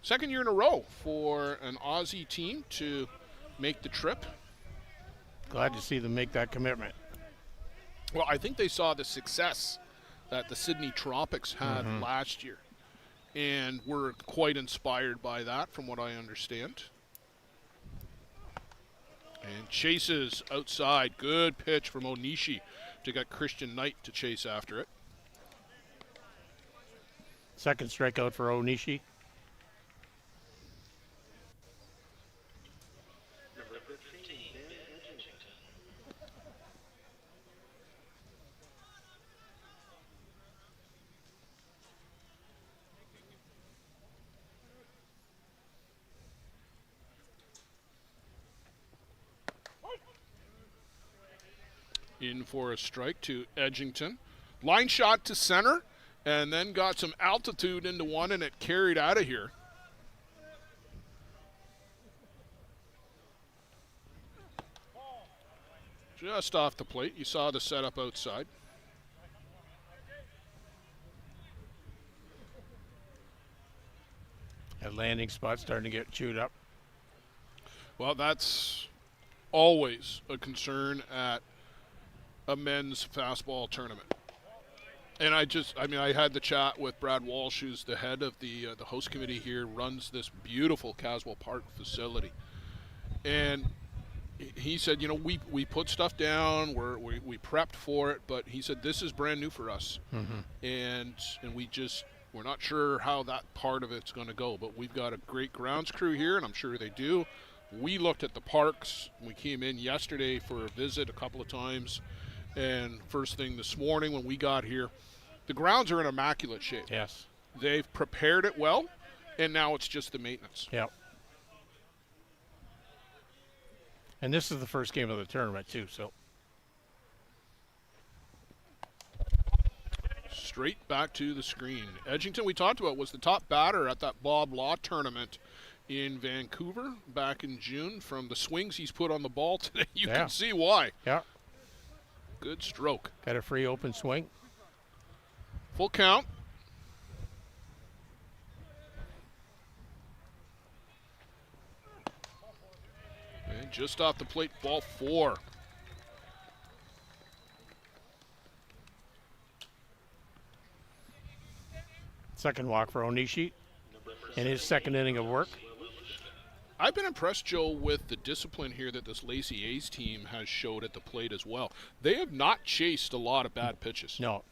Second year in a row for an Aussie team to make the trip. Glad to see them make that commitment. Well, I think they saw the success that the Sydney Tropics had last year and were quite inspired by that, from what I understand. And chases outside. Good pitch from Onishi to get Christian Knight to chase after it. Second strikeout for Onishi. In for a strike to Edgington. Line shot to center, and then got some altitude into one, and it carried out of here. Just off the plate. You saw the setup outside. That landing spot starting to get chewed up. Well, that's always a concern at a men's fastball tournament. And I had the chat with Brad Walsh, who's the head of the host committee here, runs this beautiful Caswell Park facility. And he said, we put stuff down, we prepped for it, but he said this is brand new for us. And we're not sure how that part of it's going to go, but we've got a great grounds crew here, and I'm sure they do. We looked at the parks. We came in yesterday for a visit a couple of times. And first thing this morning when we got here, the grounds are in immaculate shape. Yes. They've prepared it well, and now it's just the maintenance. Yep. And this is the first game of the tournament, too, so. Straight back to the screen. Edgington, we talked about, was the top batter at that Bob Law tournament in Vancouver back in June. From the swings he's put on the ball today, you can see why. Yeah. Good stroke. Got a free open swing. Full count. And just off the plate, ball 4. Second walk for Onishi in his second inning of work. I've been impressed, Joe, with the discipline here that this Lacey A's team has showed at the plate as well. They have not chased a lot of bad pitches. No.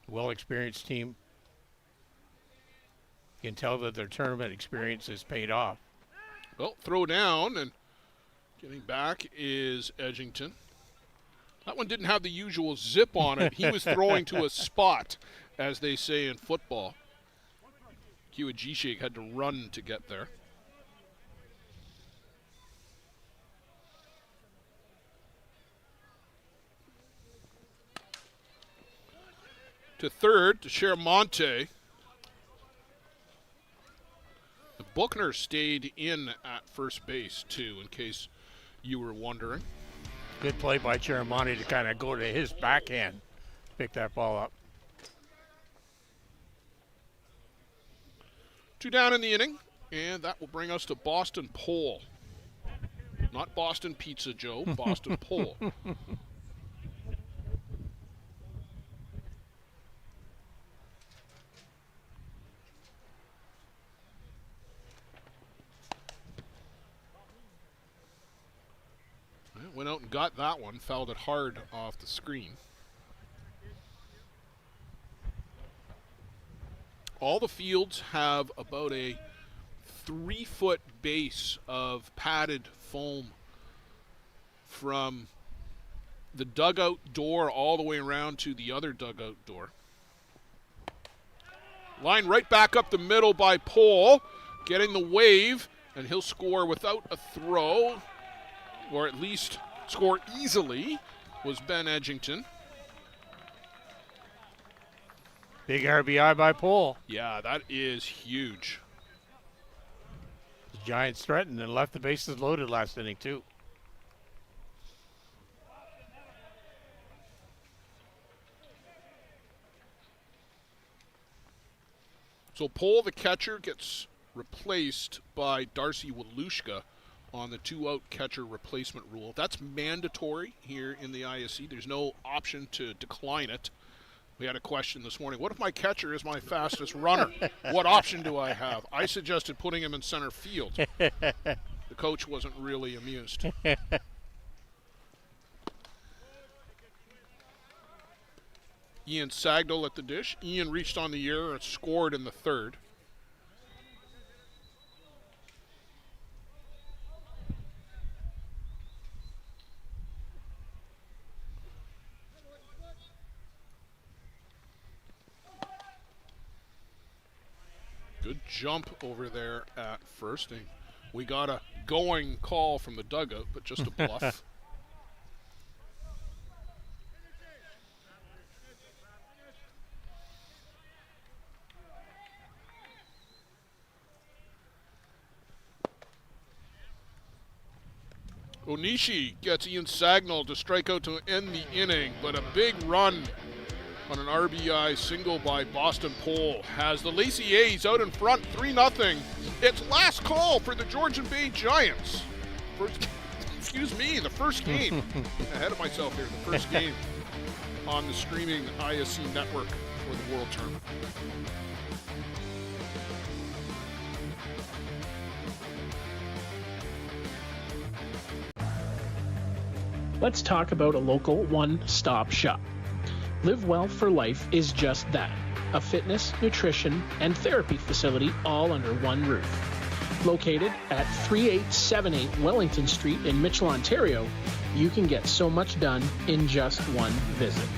Well-experienced team. You can tell that their tournament experience has paid off. Well, throw down, and getting back is Edgington. That one didn't have the usual zip on it. He was throwing to a spot, as they say in football. Kiwajishik had to run to get there. To third, to Sharamonte. The Buckner stayed in at first base, too, in case you were wondering. Good play by Chiramonte to kind of go to his backhand, pick that ball up. 2 down in the inning, and that will bring us to Boston Pole. Not Boston Pizza, Joe, Boston Pole. got that one, fouled it hard off the screen. All the fields have about a 3-foot base of padded foam from the dugout door all the way around to the other dugout door. Line right back up the middle by Pohl, getting the wave, and he'll score without a throw, or at least score easily, was Ben Edgington. Big RBI by Pohl. Yeah, that is huge. The Giants threatened and left the bases loaded last inning, too. So Pohl, the catcher, gets replaced by Darcy Walushka on the 2-out catcher replacement rule. That's mandatory here in the ISC. There's no option to decline it. We had a question this morning. What if my catcher is my fastest runner? What option do I have? I suggested putting him in center field. The coach wasn't really amused. Ian Sagnall at the dish. Ian reached on the air and scored in the third. Good jump over there at first. And we got a going call from the dugout, but just a bluff. Onishi gets Ian Sagnall to strike out to end the inning, but a big run on an RBI single by Boston Pohl has the Lacey A's out in front 3-0. It's last call for the Georgian Bay Giants. The first game. Ahead of myself here, the first game on the streaming ISC network for the World Tournament. Let's talk about a local one-stop shop. Live Well for Life is just that, a fitness, nutrition, and therapy facility all under one roof. Located at 3878 Wellington Street in Mitchell, Ontario, you can get so much done in just one visit.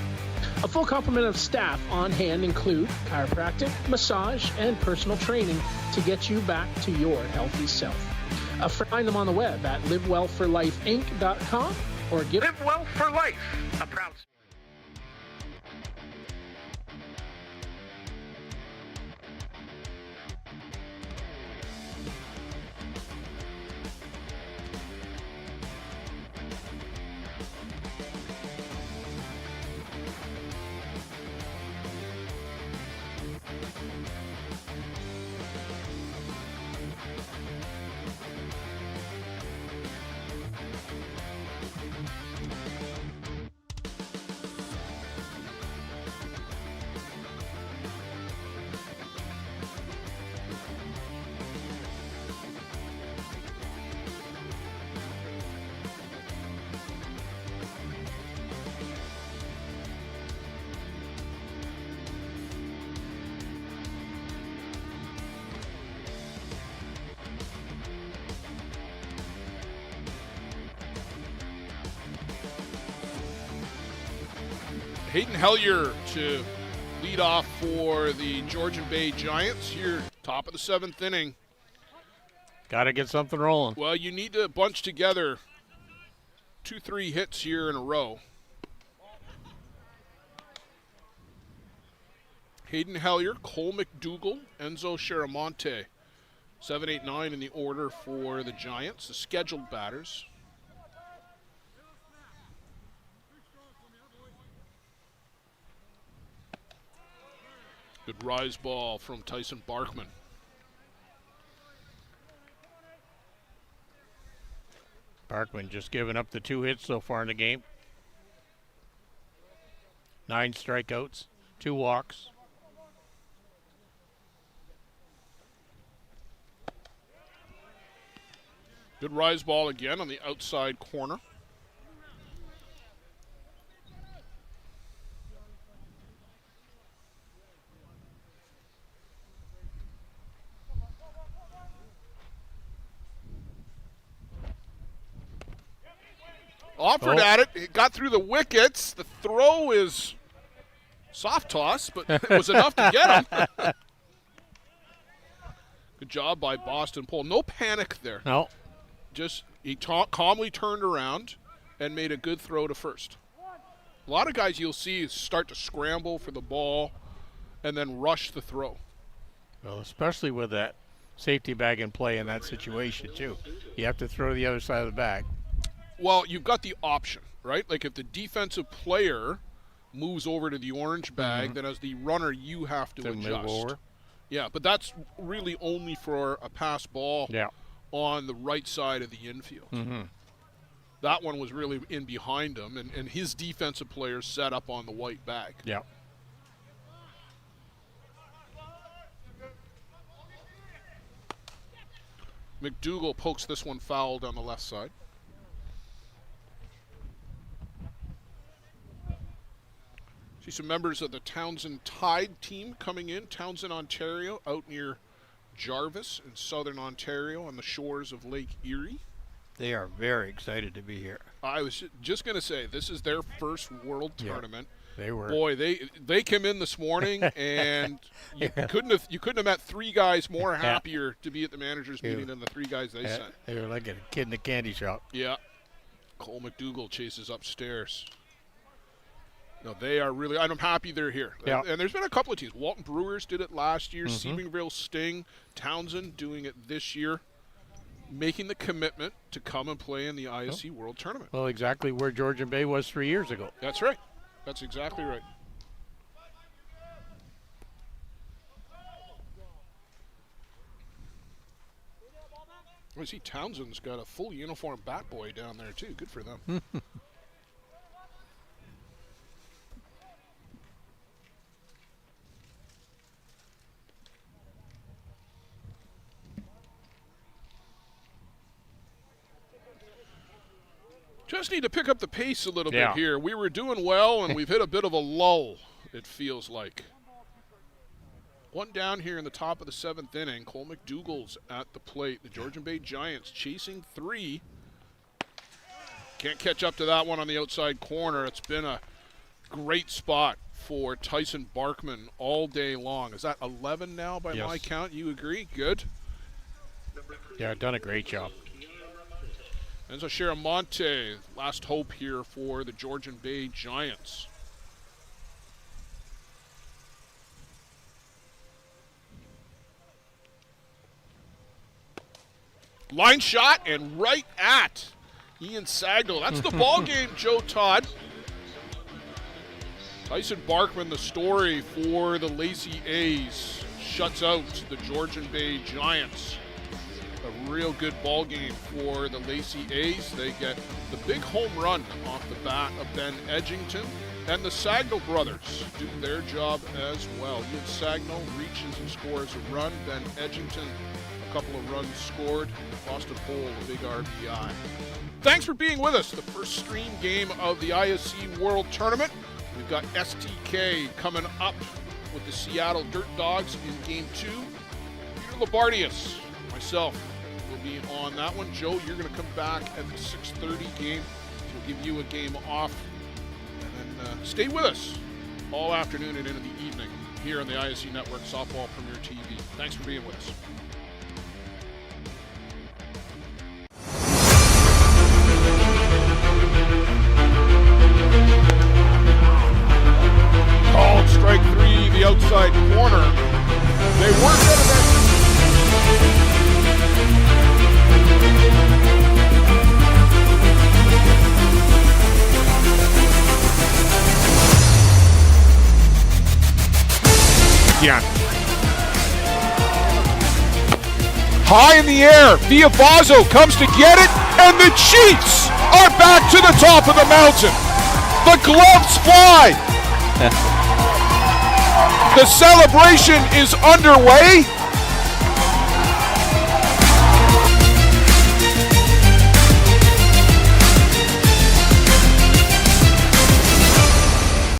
A full complement of staff on hand include chiropractic, massage, and personal training to get you back to your healthy self. Find them on the web at livewellforlifeinc.com or give Live Well for Life, a proud Hayden Hellier to lead off for the Georgian Bay Giants here, top of the 7th inning. Got to get something rolling. Well, you need to bunch together 2-3 hits here in a row. Hayden Hellier, Cole McDougall, Enzo Sharamonte. 7, 8, 9 in the order for the Giants, the scheduled batters. Good rise ball from Tyson Barkman. Barkman just giving up the 2 hits so far in the game. 9 strikeouts, 2 walks. Good rise ball again on the outside corner. Offered at it. It got through the wickets. The throw is soft toss, but it was enough to get him. Good job by Boston Pole. No panic there. No. Just he calmly turned around and made a good throw to first. A lot of guys you'll see start to scramble for the ball and then rush the throw. Well, especially with that safety bag in play in that situation, too. You have to throw the other side of the bag. Well, you've got the option, right? Like if the defensive player moves over to the orange bag, then as the runner, you have to adjust. Move over. Yeah, but that's really only for a pass ball on the right side of the infield. That one was really in behind him, and his defensive players set up on the white bag. Yeah. McDougall pokes this one foul down the left side. See some members of the Townsend Tide team coming in. Townsend, Ontario, out near Jarvis in southern Ontario on the shores of Lake Erie. They are very excited to be here. I was just going to say, this is their first World Tournament. They were. Boy, they came in this morning, and you couldn't have met three guys more happier to be at the managers' meeting than the three guys they sent. They were like a kid in a candy shop. Yeah. Cole McDougall chases upstairs. No, they are really. I'm happy they're here. Yeah. And there's been a couple of teams. Walton Brewers did it last year. Sebringville Sting, Townsend doing it this year, making the commitment to come and play in the ISC World Tournament. Well, exactly where Georgian Bay was 3 years ago. That's right. That's exactly right. I see Townsend's got a full uniform bat boy down there, too. Good for them. Just need to pick up the pace a little bit here. We were doing well, and we've hit a bit of a lull, it feels like. One down here in the top of the seventh inning. Cole McDougall's at the plate. The Georgian Bay Giants chasing three. Can't catch up to that one on the outside corner. It's been a great spot for Tyson Barkman all day long. Is that 11 now by my count? You agree? Good. Yeah, done a great job. Enzo Shiramonte, last hope here for the Georgian Bay Giants. Line shot and right at Ian Sagnall. That's the ball game, Joe Todd. Tyson Barkman, the story for the Lacey A's, shuts out the Georgian Bay Giants. A real good ball game for the Lacey A's. They get the big home run off the bat of Ben Edgington, and the Sagnall brothers do their job as well. Ian Sagnall reaches and scores a run. Ben Edgington, a couple of runs scored. Boston Pole, a big RBI. Thanks for being with us. The first stream game of the ISC World Tournament. We've got STK coming up with the Seattle Dirt Dogs in Game 2. Peter Labardius, myself, will be on that one. Joe, you're going to come back at the 6:30 game. We'll give you a game off. And then stay with us all afternoon and into the evening here on the ISC Network Softball Premier TV. Thanks for being with us. Called strike three, the outside corner. They worked out of that. Yeah. High in the air, Viavazo comes to get it, and the Chiefs are back to the top of the mountain. The gloves fly. The celebration is underway.